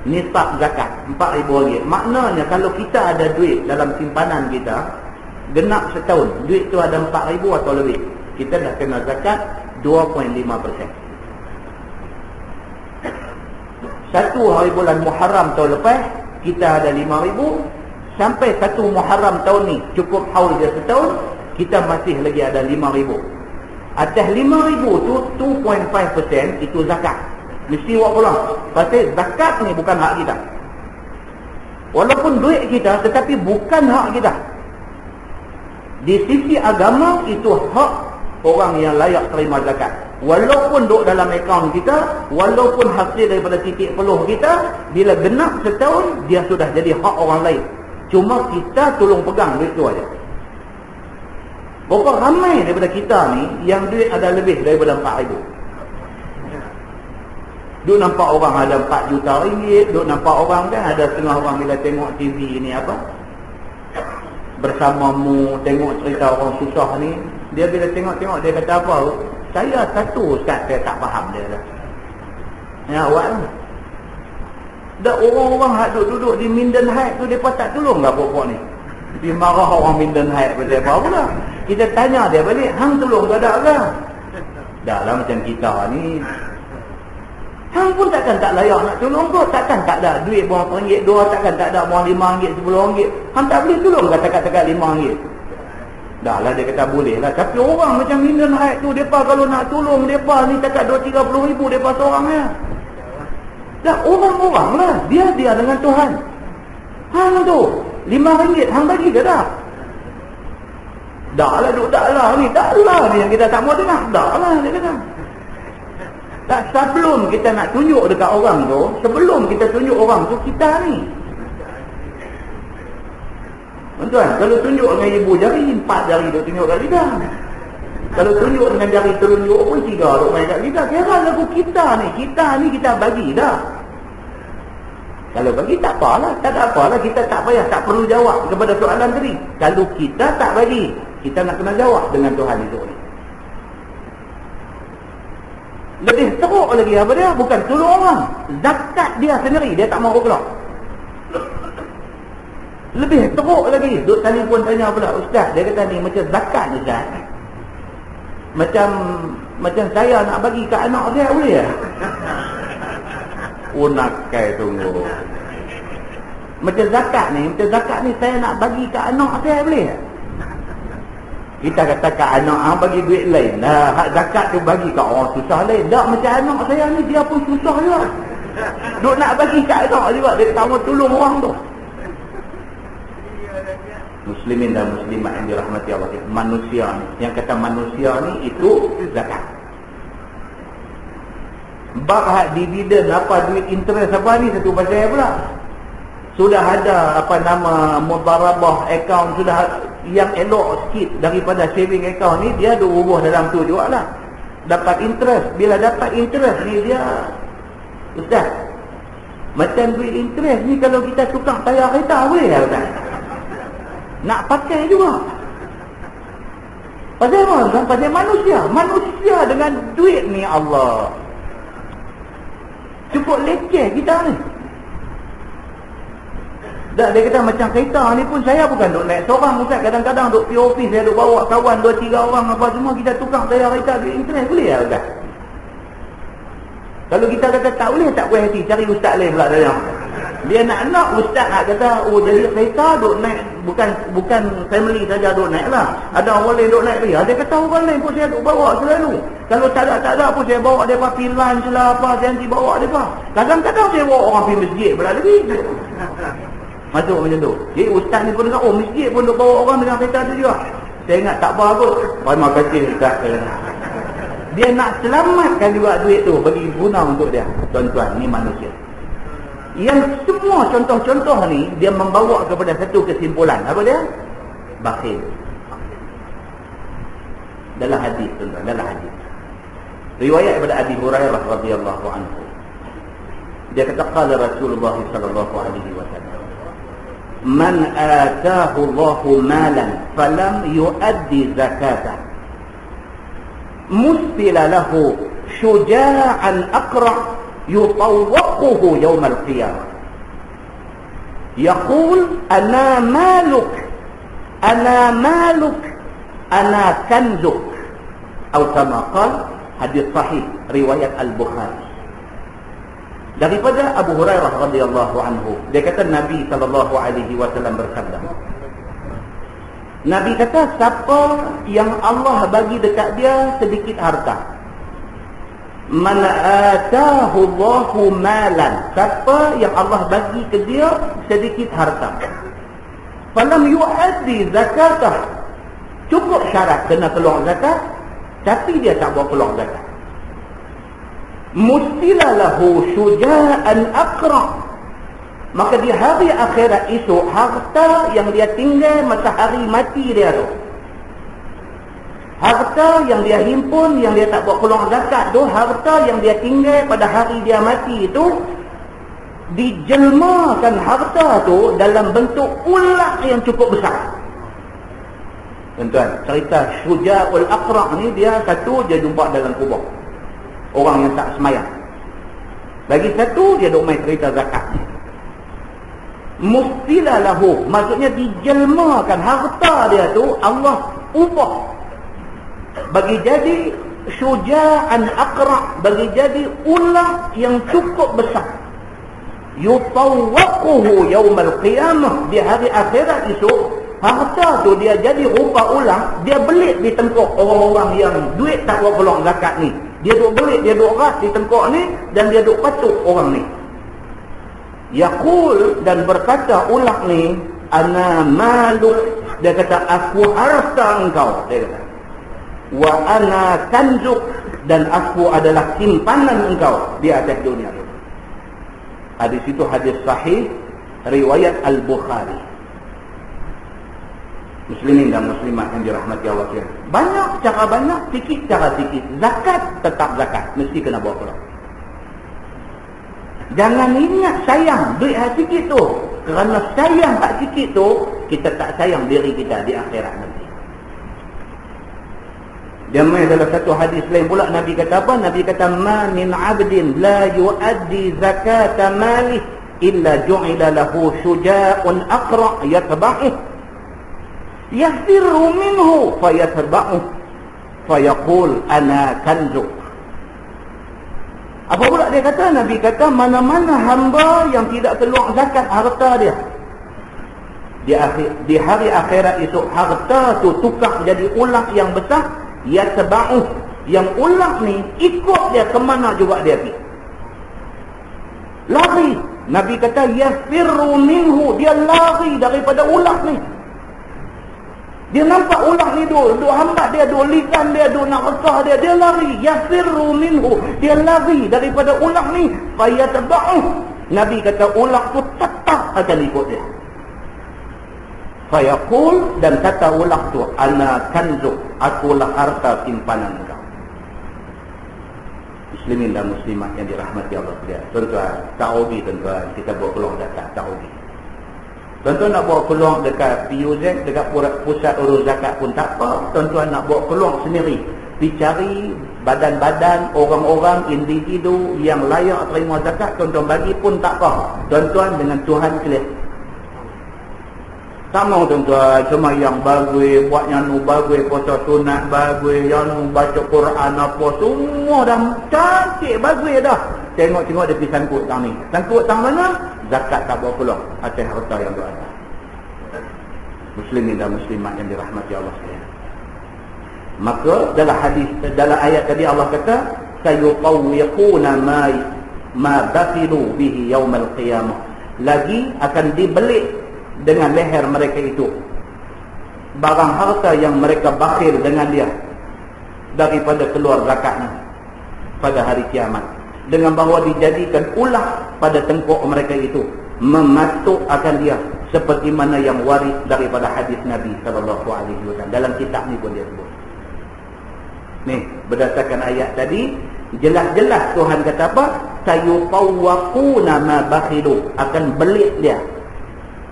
Nisab zakat RM4,000. Maknanya kalau kita ada duit dalam simpanan kita genap setahun, duit tu ada RM4,000 atau lebih, kita dah kena zakat 2.5%. Satu hari bulan Muharram tahun lepas kita ada RM5,000, sampai satu Muharram tahun ni cukup haul dia setahun, kita masih lagi ada RM5,000. Atas RM5,000 tu 2.5% itu zakat. Mesti awak pulang. Pasal zakat ni bukan hak kita. Walaupun duit kita, tetapi bukan hak kita. Di sisi agama itu hak orang yang layak terima zakat. Walaupun duduk dalam akaun kita, walaupun hasil daripada titik peluh kita, bila genap setahun, dia sudah jadi hak orang lain. Cuma kita tolong pegang duit tu aja. Berapa ramai daripada kita ni yang duit ada lebih daripada RM4,000. Duk nampak orang ada RM4 juta, duk nampak orang kan ada setengah orang bila tengok TV ni apa, bersamamu tengok cerita orang susah ni, dia bila tengok-tengok dia kata apa, saya satu ustaz saya tak faham dia dah. Ya awak lah. Dah orang-orang hak duduk di Minden Heights tu depa tak tolong lah pokok ni. Dia marah orang Minden Heights pasal apa pula. Kita tanya dia balik, hang tolong ke tak ke? Dah lah macam kita ni. Hang pun takkan tak layak nak tolong kot. Takkan tak ada duit berapa ringgit, dua takkan tak ada berapa RM5, RM10. Hang tak boleh tolong ke takat-takat RM5. Dah lah dia kata boleh lah. Tapi orang macam Minden Heights tu, mereka kalau nak tolong mereka ni takat 20-30 ribu mereka seorang ya. Dah orang-orang lah. Dia dengan Tuhan. Hang tu RM5 hang bagi ke tak? Dah lah duk dah lah ni. Dah lah ni yang kita tak mau dengar. Dah lah dia kata. Tak, sebelum kita nak tunjuk dekat orang tu, sebelum kita tunjuk orang tu, kita ni. Tuan, kalau tunjuk dengan ibu jari, 4 jari dia tunjuk kat lidah. Kalau tunjuk dengan jari telunjuk pun 3 duk main kat lidah. Kira lagu kita ni kita bagi dah. Kalau bagi tak apalah, tak ada apalah, kita tak payah, tak perlu jawab kepada soalan tadi. Kalau kita tak bagi, kita nak kena jawab dengan Tuhan itu ni. Lebih teruk lagi apa dia? Bukan tolong orang, zakat dia sendiri dia tak mahu keluar. Lebih teruk lagi, duk telefon tanya pula, ustaz, dia kata ni macam zakat ni ustaz. Macam saya nak bagi ke anak dia boleh ya? Oh nakai tunggu. Macam zakat ni saya nak bagi ke anak saya boleh ya? Kita kata ke anak bagi duit lain. Nah, hak zakat tu bagi ke orang susah lain. Tak, macam anak saya ni dia pun susah juga. Duk nak bagi ke anak juga, dia tak mau tolong orang tu. Muslimin dan muslimat yang dirahmati Allah, manusia ni, yang kata manusia ni itu zakat. Bab hak dividen apa duit interest apa ni satu pasal pula. Sudah ada apa nama mudarabah account, sudah yang elok sikit daripada saving account ni, dia ada ubah dalam tu juga lah. Dapat interest. Bila dapat interest ni dia, ustaz, macam duit interest ni kalau kita tukang tayar kereta boleh lah ustaz? Nak pakai juga. Pasal apa? Pasal manusia dengan duit ni Allah. Cukup leceh kita ni. Dah dia kata macam kereta ni pun saya bukan duk naik seorang ustaz. Kadang-kadang duk POP saya duk bawa kawan 2-3 orang apa semua, kita tukang tayar kereta duit interest boleh lah ustaz? Kalau kita kata tak boleh, tak puas hati, cari ustaz lain pula dalam. Dia nak ustaz nak kata, oh jadi kereta duk naik, bukan family saja duk naik lah. Ada orang lain duk naik dia. Dia kata orang lain pun saya duk bawa selalu. Kalau tak ada pun saya bawa mereka pergi lunch lah apa, saya nanti bawa mereka. Kadang-kadang saya bawa orang pergi masjid pula lagi. Masuk macam tu. Jadi ustaz ni pun dengar, oh masjid pun duk bawa orang dengan kereta tu juga. Saya ingat tak apa kot. Terima kasih ustaz. Dia nak selamatkan juga duit tu bagi guna untuk dia. Tuan-tuan, ni manusia. Yang semua contoh-contoh ni dia membawa kepada satu kesimpulan. Apa dia? Bakhil. Dalam hadis, tuan-tuan, dalam hadis. Riwayat daripada Abi Hurairah radhiyallahu anhu. Dia kata qala Rasulullah sallallahu alaihi wasallam, "Man ataahu Allahu malan falam yuaddi zakatah, musila lahu syuja'an aqra yutawwaquhu yawm al-qiyamah. Yaqul ana maluk, ana maluk, ana kanzuk." Atau kama qala, hadis sahih riwayat Al-Bukhari. Daripada Abu Hurairah radhiyallahu anhu, dia kata Nabi sallallahu alaihi wasallam bersabda. Nabi kata, siapa yang Allah bagi dekat dia sedikit harta, man ataahu Allahu malan, siapa yang Allah bagi ke dia sedikit harta, falam yuaddi zakatah, cukup syarat kena keluar zakat, tapi dia tak bawa keluar zakat, mustila lahu syuja'an aqra, maka di hari akhirat esok, harta yang dia tinggal masa hari mati dia tu, harta yang dia himpun, yang dia tak buat keluar zakat tu, harta yang dia tinggal pada hari dia mati itu, dijelmakan harta tu dalam bentuk ular yang cukup besar. Tuan-tuan, cerita Syuja'ul Aqra' ni, dia satu, dia jumpa dalam kubur orang yang tak semayang. Lagi satu, dia duk main cerita zakat ni. Mustila lahu, maksudnya dijelmakan harta dia tu, Allah ubah bagi jadi syuja'an aqra', bagi jadi ular yang cukup besar. Yutawwaquhu yawmal qiyamah, di hari akhirat esok, harta tu dia jadi rupa ular, dia belit di tengkuk orang-orang yang duit tak buat keluar zakat ni. Dia duk belit, dia duk ras di tengkuk ni, dan dia duk patuk orang ni. Yaqul, dan berkata ular ni, ana maluk, dia kata aku harta engkau, dia kata. Wa ana kanzuk, dan aku adalah simpanan engkau di atas dunia ini. Hadis itu hadis sahih riwayat Al-Bukhari. Muslimin dan muslimat yang dirahmati Allah sekalian. Banyak cara banyak, sikit cara sikit. Zakat tetap zakat, mesti kena bawa keluar. Jangan ingat sayang duit hak sikit tu. Kerana sayang hak sikit tu, kita tak sayang diri kita di akhirat nanti. Dia main dalam satu hadis lain pula, Nabi kata apa? Nabi kata, ma min abdin la yuaddi zakata malih illa ju'ila lahu syuja'un aqra' yatba'uh yahfirru minhu fayatba'uh fayaqul ana kanzuk. Apa pula dia kata? Nabi kata, mana-mana hamba yang tidak keluar zakat harta dia, di hari akhirat esok, harta tu tukar jadi ular yang besar, yatba'uh, yang ular ni ikut dia kemana juga dia pergi, lari. Nabi kata yahfirru minhu, dia lari daripada ular ni. Dia nampak ular ni duk hambat dia, duk lisan dia, duk nak resah dia, dia lari. Yafirru minhu, dia lari daripada ular ni. Fayatba'uh, Nabi kata ular tu tetap akan ikut dia. Fayaqul, dan kata ular tu, ana kanzuk, akulah harta simpanan engkau. Muslimin dan muslimat yang dirahmati Allah sekalian. Tuan-tuan, tak rugi tuan-tuan kita buat keluar zakat, tak rugi. Tuan-tuan nak bawa keluar dekat PUZ, dekat pusat urus zakat pun tak apa. Tuan-tuan nak bawa keluar sendiri, dicari badan-badan, orang-orang, individu yang layak terima zakat, tuan-tuan bagi pun tak apa. Tuan-tuan dengan Tuhan clear. Sama tuan-tuan, cuma yang bagus, buat yang nu bagus, puasa sunat bagus, yang nu baca Quran apa, semua dah cantik, bagus dah. Tengok-tengok dia pergi sangkut tang ni. Sangkut tang mana? Zakat tak bawa keluar atas harta yang berada. Muslimin dan muslimat yang dirahmati Allah sekalian. Maka dalam hadis, dalam ayat tadi Allah kata, sayutawwiquna ma baqilu bihi yaumal qiyamah. Lagi akan dibelit dengan leher mereka itu barang harta yang mereka bakhil dengan dia daripada keluar zakatnya pada hari kiamat, dengan bahawa dijadikan ulah pada tengkuk mereka itu, mematuk akan dia seperti mana yang waris daripada hadis Nabi SAW. Dalam kitab ni pun dia sebut. Ni berdasarkan ayat tadi, jelas-jelas Tuhan kata apa? Sayutawwaquna ma bakhilu, akan belit dia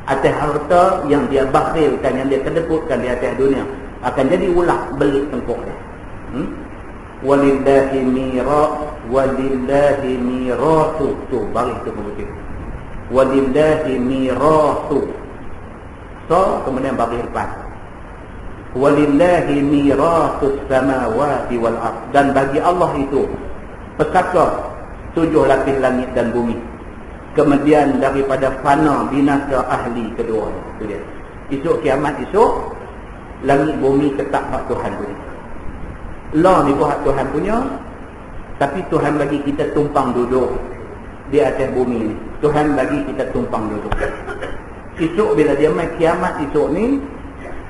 atas harta yang dia bakhilkan, yang dia kedekutkan di atas dunia, akan jadi ulah belit tengkuk dia. Walillahi mirasu, tu baris tu begitu. Walillahi mirasu, so kemudian baris lepas, walillahi mirasus samawati wal ard, dan bagi Allah itu pesaka 7 lapis langit dan bumi, kemudian daripada fana binasa ahli kedua. Itu dia. Esok kiamat esok, langit bumi tetap hak Tuhan punya. Law ni hak Tuhan punya, tapi Tuhan bagi kita tumpang duduk di atas bumi ni. Tuhan bagi kita tumpang duduk. Esok bila dia mai kiamat esok ni,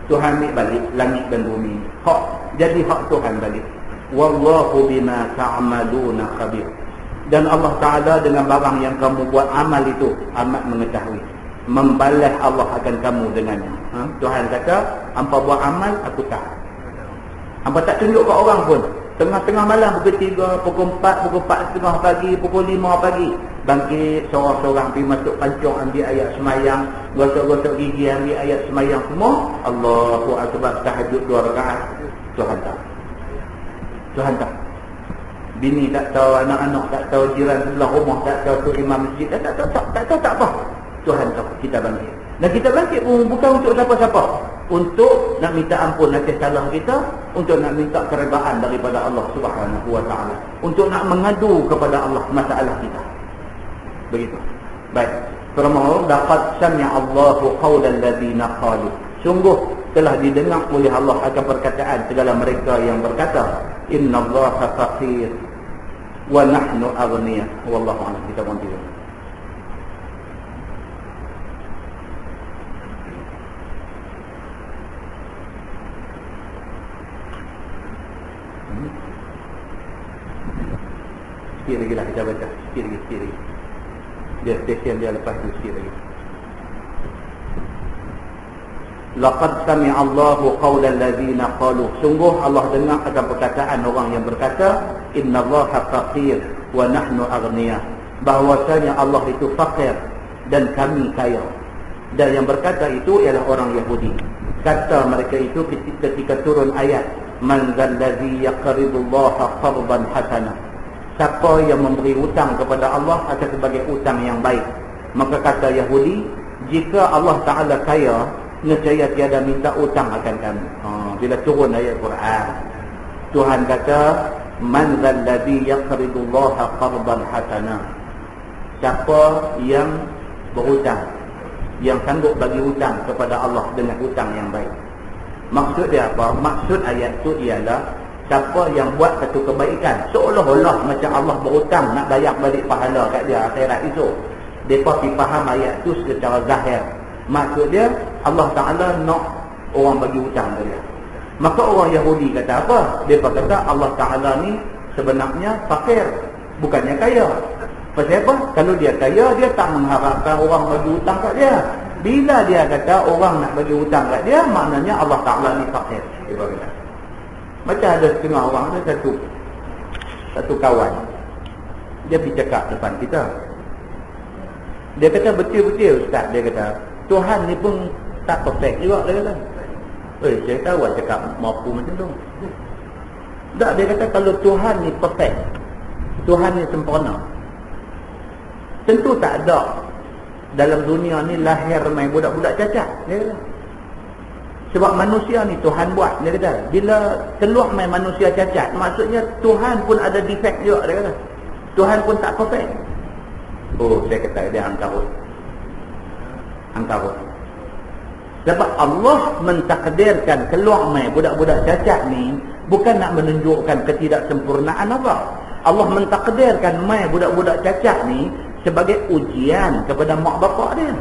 Tuhan ambil balik langit dan bumi. Hak jadi hak Tuhan balik. Wallahu bima ta'maluna khabir. Dan Allah Ta'ala dengan barang yang kamu buat amal itu amat mengetahui. Membalas Allah akan kamu dengannya. Tuhan kata, hampa buat amal, aku tak. Hampa tak tunjuk kat orang pun. Tengah-tengah malam, pukul 3, pukul 4, pukul 4.30 pagi, pukul 5 pagi, bangkit seorang-seorang pergi masuk pancung, ambil ayat semayang, gosok-gosok gigi, ambil ayat semayang semua. Allahu Akbar, tahajud 2 rakaat. Tuhan tak. Tuhan tak. Bini tak tahu, anak-anak tak tahu, jiran sebelah rumah tak tahu, tu imam masjid tak tahu tak apa. Tuhan tahu. Kita bangkit. Dan kita bangkit pun bukan untuk siapa-siapa, untuk nak minta ampun atas salah kita, untuk nak minta keredaan daripada Allah Subhanahu wa taala, untuk nak mengadu kepada Allah masalah kita. Begitu. Baik. Firman laqad sami'a Allahu qaulal ladzina qalu. Sungguh telah didengar oleh Allah akan perkataan segala mereka yang berkata, innallaha faqir wa nahnu aghniya. Wallahu a'lam. Kita berhenti. Sikit lagi lah kita baca. Sikit lagi. Dia stesen dia lepas tu sikit lagi. Laqad sami'a Allahu qaulal ladzina qalu. Sungguh Allah dengar akan perkataan orang yang berkata, innallaha faqir wa nahnu aghniya. Bahwasanya Allah itu fakir dan kami kaya. Dan yang berkata itu ialah orang Yahudi. Kata mereka itu ketika turun ayat, man dzalladzi yaqridullaha qardan hasana. Siapa yang memberi hutang kepada Allah akan sebagai hutang yang baik. Maka kata Yahudi, jika Allah Ta'ala kaya, nescaya tiada minta hutang akan kami. Bila turun ayat Quran, Tuhan kata, man dzalladzi yaqridullaha qardan hasana. Siapa yang berhutang, yang sanggup bagi hutang kepada Allah dengan hutang yang baik. Maksud dia apa? Maksud ayat itu ialah siapa yang buat satu kebaikan seolah-olah macam Allah berhutang nak bayar balik pahala kat dia akhirat itu. Mereka pergi faham ayat itu secara zahir. Maksud dia Allah Ta'ala nak orang bagi hutang ke dia. Maka orang Yahudi kata apa? Mereka kata Allah Ta'ala ni sebenarnya fakir, bukannya kaya. Pasal apa? Kalau dia kaya, dia tak mengharapkan orang bagi hutang kat dia. Bila dia kata orang nak bagi hutang kat dia, maknanya Allah Ta'ala ni fakir. Dia kata. Macam ada setengah orang, ada satu kawan, dia pergi cakap depan kita. Dia kata betul-betul Ustaz, dia kata Tuhan ni pun tak perfect juga, dia kata. Saya tahu awak cakap mampu macam tu. Tak, dia kata kalau Tuhan ni perfect, Tuhan ni sempurna, tentu tak ada dalam dunia ni lahir main budak-budak cacat, dia kata. Sebab manusia ni Tuhan buat, dia kata. Bila keluar main manusia cacat, maksudnya Tuhan pun ada defect juga, dia kata. Tuhan pun tak perfect. Oh, saya kata dia angkarut. Sebab Allah mentakdirkan keluar main budak-budak cacat ni bukan nak menunjukkan ketidaksempurnaan Allah. Allah mentakdirkan main budak-budak cacat ni sebagai ujian kepada mak bapak dia.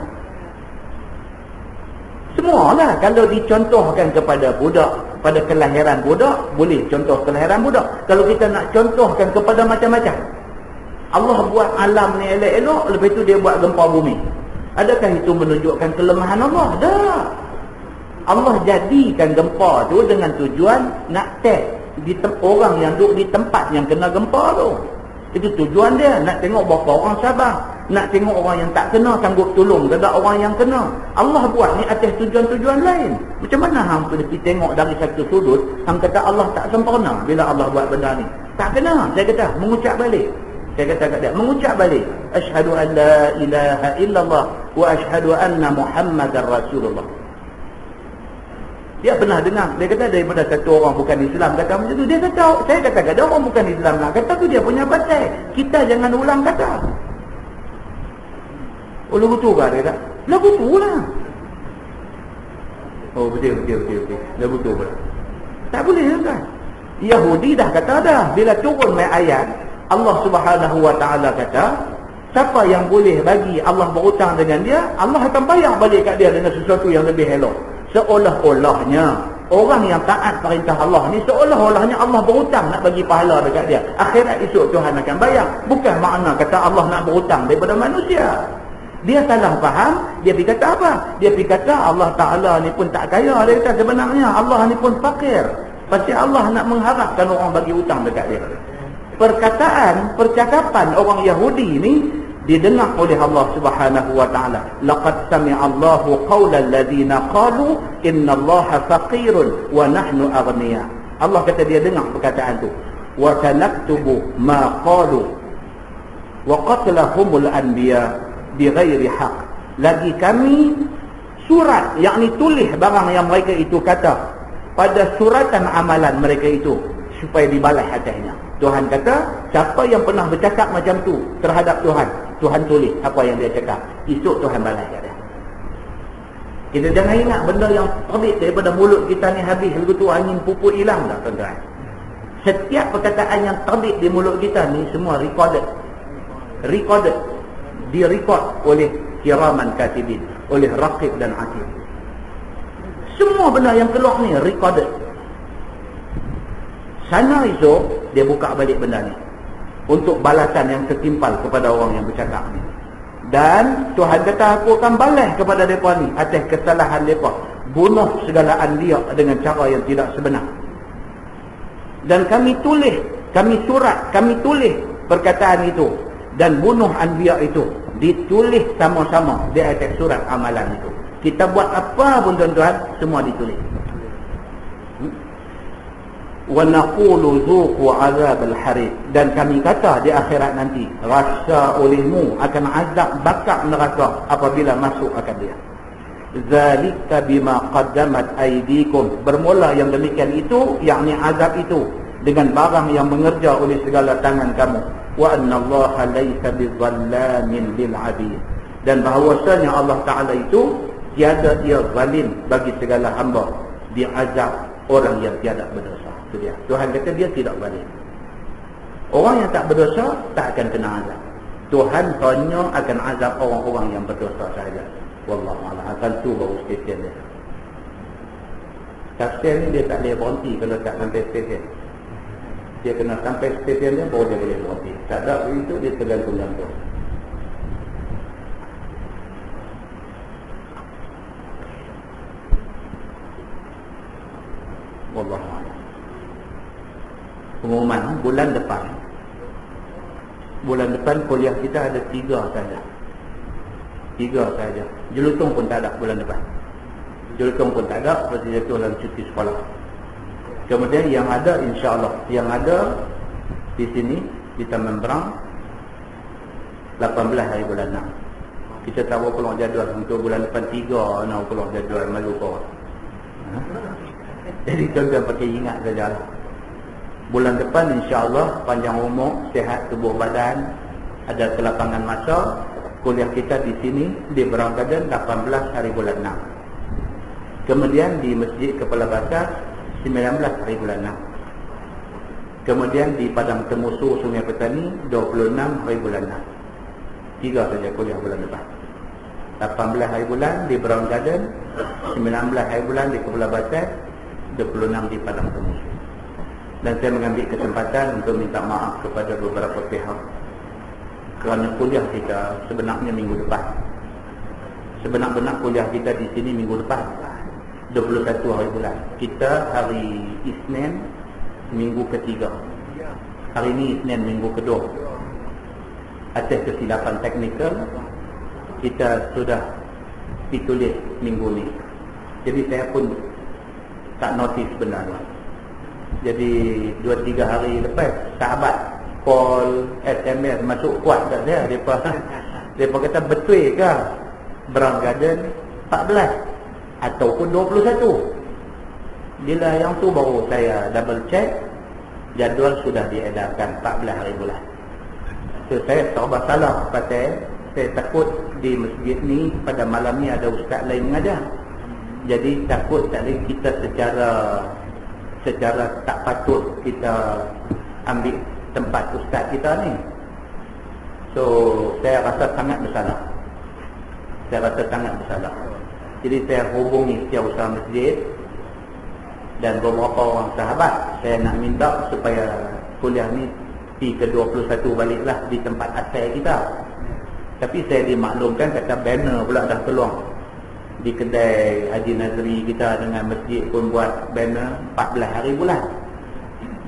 Semualah kalau dicontohkan kepada budak pada kelahiran budak, boleh contoh kelahiran budak. Kalau kita nak contohkan kepada macam-macam, Allah buat alam ni elok-elok, lepas tu dia buat gempa bumi. Adakah itu menunjukkan kelemahan Allah? Tak. Allah jadikan gempa tu dengan tujuan nak test orang yang duduk di tempat yang kena gempa tu. Itu tujuan dia, nak tengok berapa orang sabar, nak tengok orang yang tak kena sanggup tolong kepada orang yang kena. Allah buat ni atas tujuan-tujuan lain. Macam mana hang pergi tengok dari satu sudut, hang kata Allah tak sempurna bila Allah buat benda ni? Tak kena. Saya kata mengucap balik. Saya kata kat dia, mengucap balik, asyhadu an la ilaha illallah wa asyhadu anna Muhammadar Rasulullah. Dia pernah dengar, dia kata daripada satu orang bukan Islam kata macam tu. Dia kata, saya kata ada orang bukan Islam lah kata tu, dia punya batai. Kita jangan ulang kata. Oh, lagu tu kan dia kata? Lagu tu lah. Oh, betul. Lagu tu pula. Tak boleh kan? Yahudi dah kata dah. Bila turun mai ayat, Allah Subhanahu Wa Taala kata, siapa yang boleh bagi Allah berhutang dengan dia, Allah akan bayar balik kat dia dengan sesuatu yang lebih elok. Seolah-olahnya orang yang taat perintah Allah ni, seolah-olahnya Allah berhutang nak bagi pahala dekat dia. Akhirat esok Tuhan akan bayar. Bukan makna kata Allah nak berhutang daripada manusia. Dia salah faham. Dia pergi kata apa? Dia pergi kata Allah Ta'ala ni pun tak kaya. Dia kata sebenarnya Allah ni pun fakir. Pasti Allah nak mengharapkan orang bagi hutang dekat dia. Percakapan orang Yahudi ni didengar oleh Allah Subhanahu Wa Taala. Laqad sami'a Allahu qaulal ladzina qalu innallaha faqirun wa nahnu aghniya. Allah kata dia dengar perkataan tu. Wa sanaktubu ma qalu wa qatlahumul anbiya bighairi haqq. Lagi kami surat, yakni tulis barang yang mereka itu kata pada suratan amalan mereka itu supaya dibalas atasnya. Tuhan kata, siapa yang pernah bercakap macam tu terhadap Tuhan, Tuhan tulis apa yang dia cakap. Esok Tuhan balas kat dia. Kita jangan ingat benda yang terbit daripada mulut kita ni habis begitu angin pupuk hilang tak tuan-tuan. Setiap perkataan yang terbit di mulut kita ni semua recorded. Direkod oleh kiraman katibin, oleh raqib dan atid. Semua benda yang keluar ni recorded. Sana esok dia buka balik benda ni untuk balasan yang setimpal kepada orang yang bercakap ni. Dan Tuhan kata aku akan balas kepada mereka ni atas kesalahan mereka, bunuh segala anbiya dengan cara yang tidak sebenar. Dan kami tulis, kami surat, kami tulis perkataan itu, dan bunuh anbiya itu ditulis sama-sama di atas surat amalan itu. Kita buat apa pun tuan-tuan, semua ditulis. Wa naqulu zuqu azabal harid, dan kami kata di akhirat nanti, rasa olehmu akan azab bakar neraka apabila masuk akan dia. Zalika bima qaddamat aydikum, bermula yang demikian itu, yakni azab itu dengan barang yang mengerja oleh segala tangan kamu. Wa annallaha laysa bizallamin lil 'abid, dan bahawasanya Allah Taala itu tiada dia zalim bagi segala hamba, dia azab orang yang tiada berdosa. Itu dia. Tuhan kata dia tidak zalim. Orang yang tak berdosa tak akan kena azab. Tuhan hanya akan azab orang-orang yang berdosa sahaja. Wallahu a'lam. Akan tu baru stesen dia. Stesen ni dia tak boleh berhenti kalau tak sampai stesen. Dia kena sampai stesen dia baru dia boleh berhenti. Tak ada begitu dia tergantung-gantung. Wallahu a'lam. Pengumuman bulan depan kuliah kita ada 3 saja. Jelutong pun tak ada bulan depan. Jelutong pun tak ada, sebab dia jatuh dalam cuti sekolah. Kemudian yang ada, insya-Allah, yang ada di sini di Taman Berang 18 hari bulan 6. Kita tahu keluar jadual untuk bulan depan 3 nak keluar jadual malu kau. Jadi tuan-tuan pakai ingat saja. Bulan depan insya-Allah panjang umur, sihat tubuh badan, ada kelapangan masa. Kuliah kita di sini di Berang Garden 18 hari bulan 6. Kemudian di Masjid Kepala Batas 19 hari bulan 6. Kemudian di Padang Temusu Sungai Petani 26 hari bulan 6. 3 saja kuliah bulan depan. 18 hari bulan di Berang Garden, 19 hari bulan di Kepala Batas, 26 di Padang Temu. Dan saya mengambil kesempatan untuk minta maaf kepada beberapa pihak kerana kuliah kita sebenarnya minggu depan. Sebenar-benar kuliah kita di sini minggu depan, 21 hari bulan. Kita hari Isnin minggu ketiga. Hari ini Isnin minggu kedua. Atas kesilapan teknikal, kita sudah ditulis minggu ni. Jadi saya pun tak notice sebenarnya. Jadi 2-3 hari lepas sahabat call, SMS masuk kuat kat saya. Mereka kata betul ke Brown Garden 14 ataupun 21. Bila yang tu baru saya double check, jadual sudah diedarkan 14 hari bulan. So saya serba salah pasal saya takut di masjid ni pada malam ni ada ustaz lain mengajar. Jadi takut tak boleh kita secara tak patut kita ambil tempat ustaz kita ni. So saya rasa sangat bersalah. Jadi saya hubungi setiausaha masjid dan beberapa orang sahabat. Saya nak minta supaya kuliah ni ke-21 baliklah di tempat asal kita. Tapi saya dimaklumkan kata banner pula dah keluar di kedai Haji Nazri kita dengan masjid pun buat banner 14 hari bulan.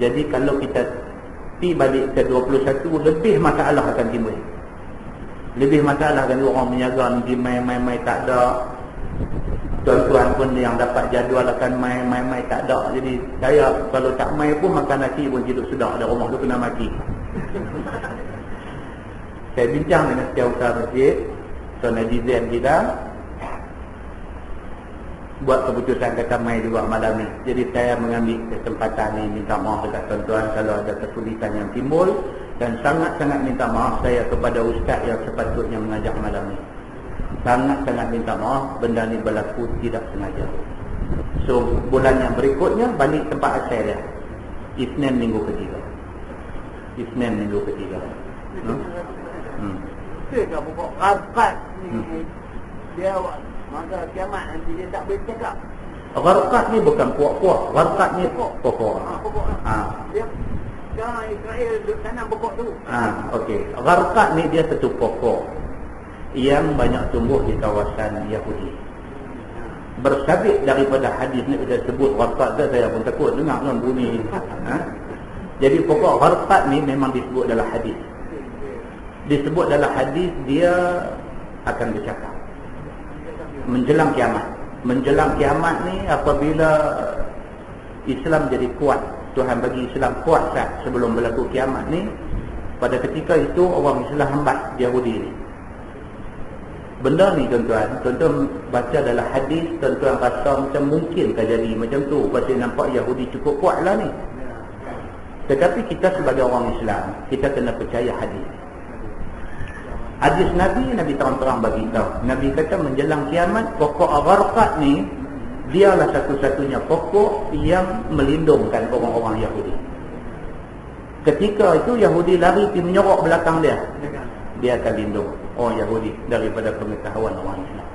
Jadi kalau kita balik ke 21, lebih masalah akan timbul. Lebih masalah kan orang menyaga ni mai tak ada. Tuan-tuan pun yang dapat jadual akan mai tak ada. Jadi saya kalau tak mai pun makan nasi pun hidup sudah ada rumah tu kena mati. Saya bincang dengan setiausaha masjid, Tuan Haji Zain kita buat keputusan kata mai juga malam ni. Jadi saya mengambil kesempatan ni minta maaf dekat tuan-tuan kalau ada kesulitan yang timbul, dan sangat-sangat minta maaf saya kepada ustaz yang sepatutnya mengajar malam ni. Sangat-sangat minta maaf, benda ni berlaku tidak sengaja. So bulan yang berikutnya balik tempat asal dia, Isnin minggu ketiga. Kita buka rapat ni dia masa kiamat nanti dia tak boleh cakap. Gharqat ni bukan puak-puak, gharqat ni pokok. Dia sekarang Israel duduk tanam pokok tu. Okey. Gharqat ni dia satu pokok yang banyak tumbuh di kawasan Yahudi. Bersabit daripada hadis ni dia sebut gharqat tu, saya pun takut dengar kan bunyi. Jadi pokok gharqat ni memang disebut dalam hadis. Disebut dalam hadis dia akan bercakap menjelang kiamat. Menjelang kiamat ni apabila Islam jadi kuat, Tuhan bagi Islam kuat sah sebelum berlaku kiamat ni, pada ketika itu orang Islam hambat Yahudi ni. Benda ni tuan-tuan baca dalam hadis, tuan-tuan rasa macam mungkin kan jadi macam tu, pasal nampak Yahudi cukup kuat lah ni. Tetapi kita sebagai orang Islam, kita kena percaya hadis. Hadis Nabi terang-terang bagi tahu. Nabi kata menjelang kiamat pokok Gharqat ni dialah satu-satunya pokok yang melindungkan orang-orang Yahudi. Ketika itu Yahudi lari pergi menyorok belakang dia akan lindung orang Yahudi daripada pengetahuan orang Islam.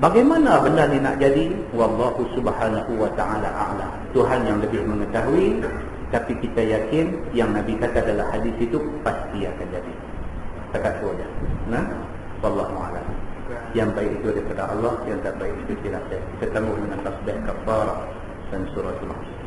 Bagaimana benda ni nak jadi? Wallahu subhanahu wa ta'ala a'lam. Tuhan yang lebih mengetahui, tapi kita yakin yang Nabi kata dalam hadis itu pasti akan jadi. Takat saja. Wallahu a'lam. Yang baik itu daripada Allah, yang tak baik itu silap saya. Kita tangguh dengan tasbih kafarah dan suratul Hasr.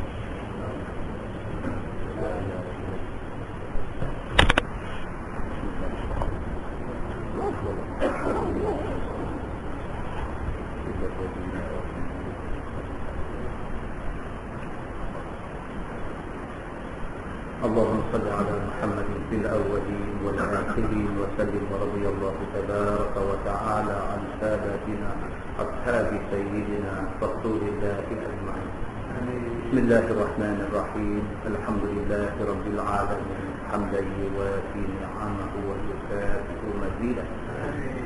اللهم صل على محمد في الأولين والآخرين وسلم ورضي الله تبارك وتعالى عن سادتنا أصحاب سيدنا رسول الله أجمعين. بسم الله الرحمن الرحيم. الحمد لله رب العالمين حمدا يوافي نعمه ويكافئ مزيدا.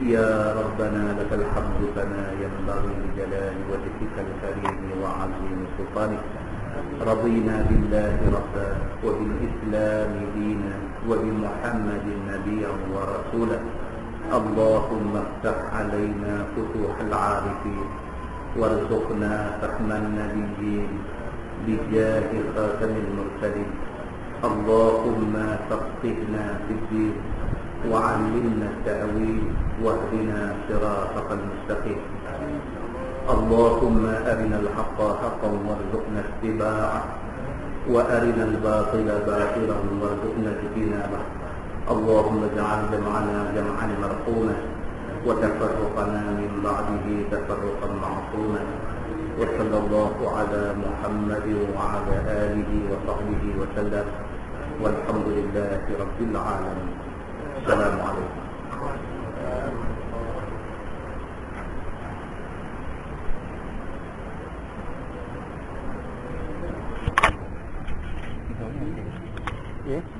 يا ربنا لك الحمد كما ينبغي لجلال وجهك الكريم وعظيم سلطانك. رضينا بالله ربا وبالإسلام دينا وبمحمد نبيا ورسولا. اللهم افتح علينا فتوح العارفين وارزقنا فهم النبيين بجاه خاتم المرسلين. اللهم فقهنا في الدين وعلمنا التأويل واهدنا صراطك المستقيم. اللهم أرنا الحق حقا وارزقنا اتباعه وأرنا الباطل باطلا وارزقنا اجتنابه. اللهم اجعل جمعنا جمعا مرحوما وتفرقنا من بعده تفرقا معصوما. وصلى الله على محمد وعلى آله وصحبه وسلم والحمد لله رب العالمين. السلام عليكم. Yeah.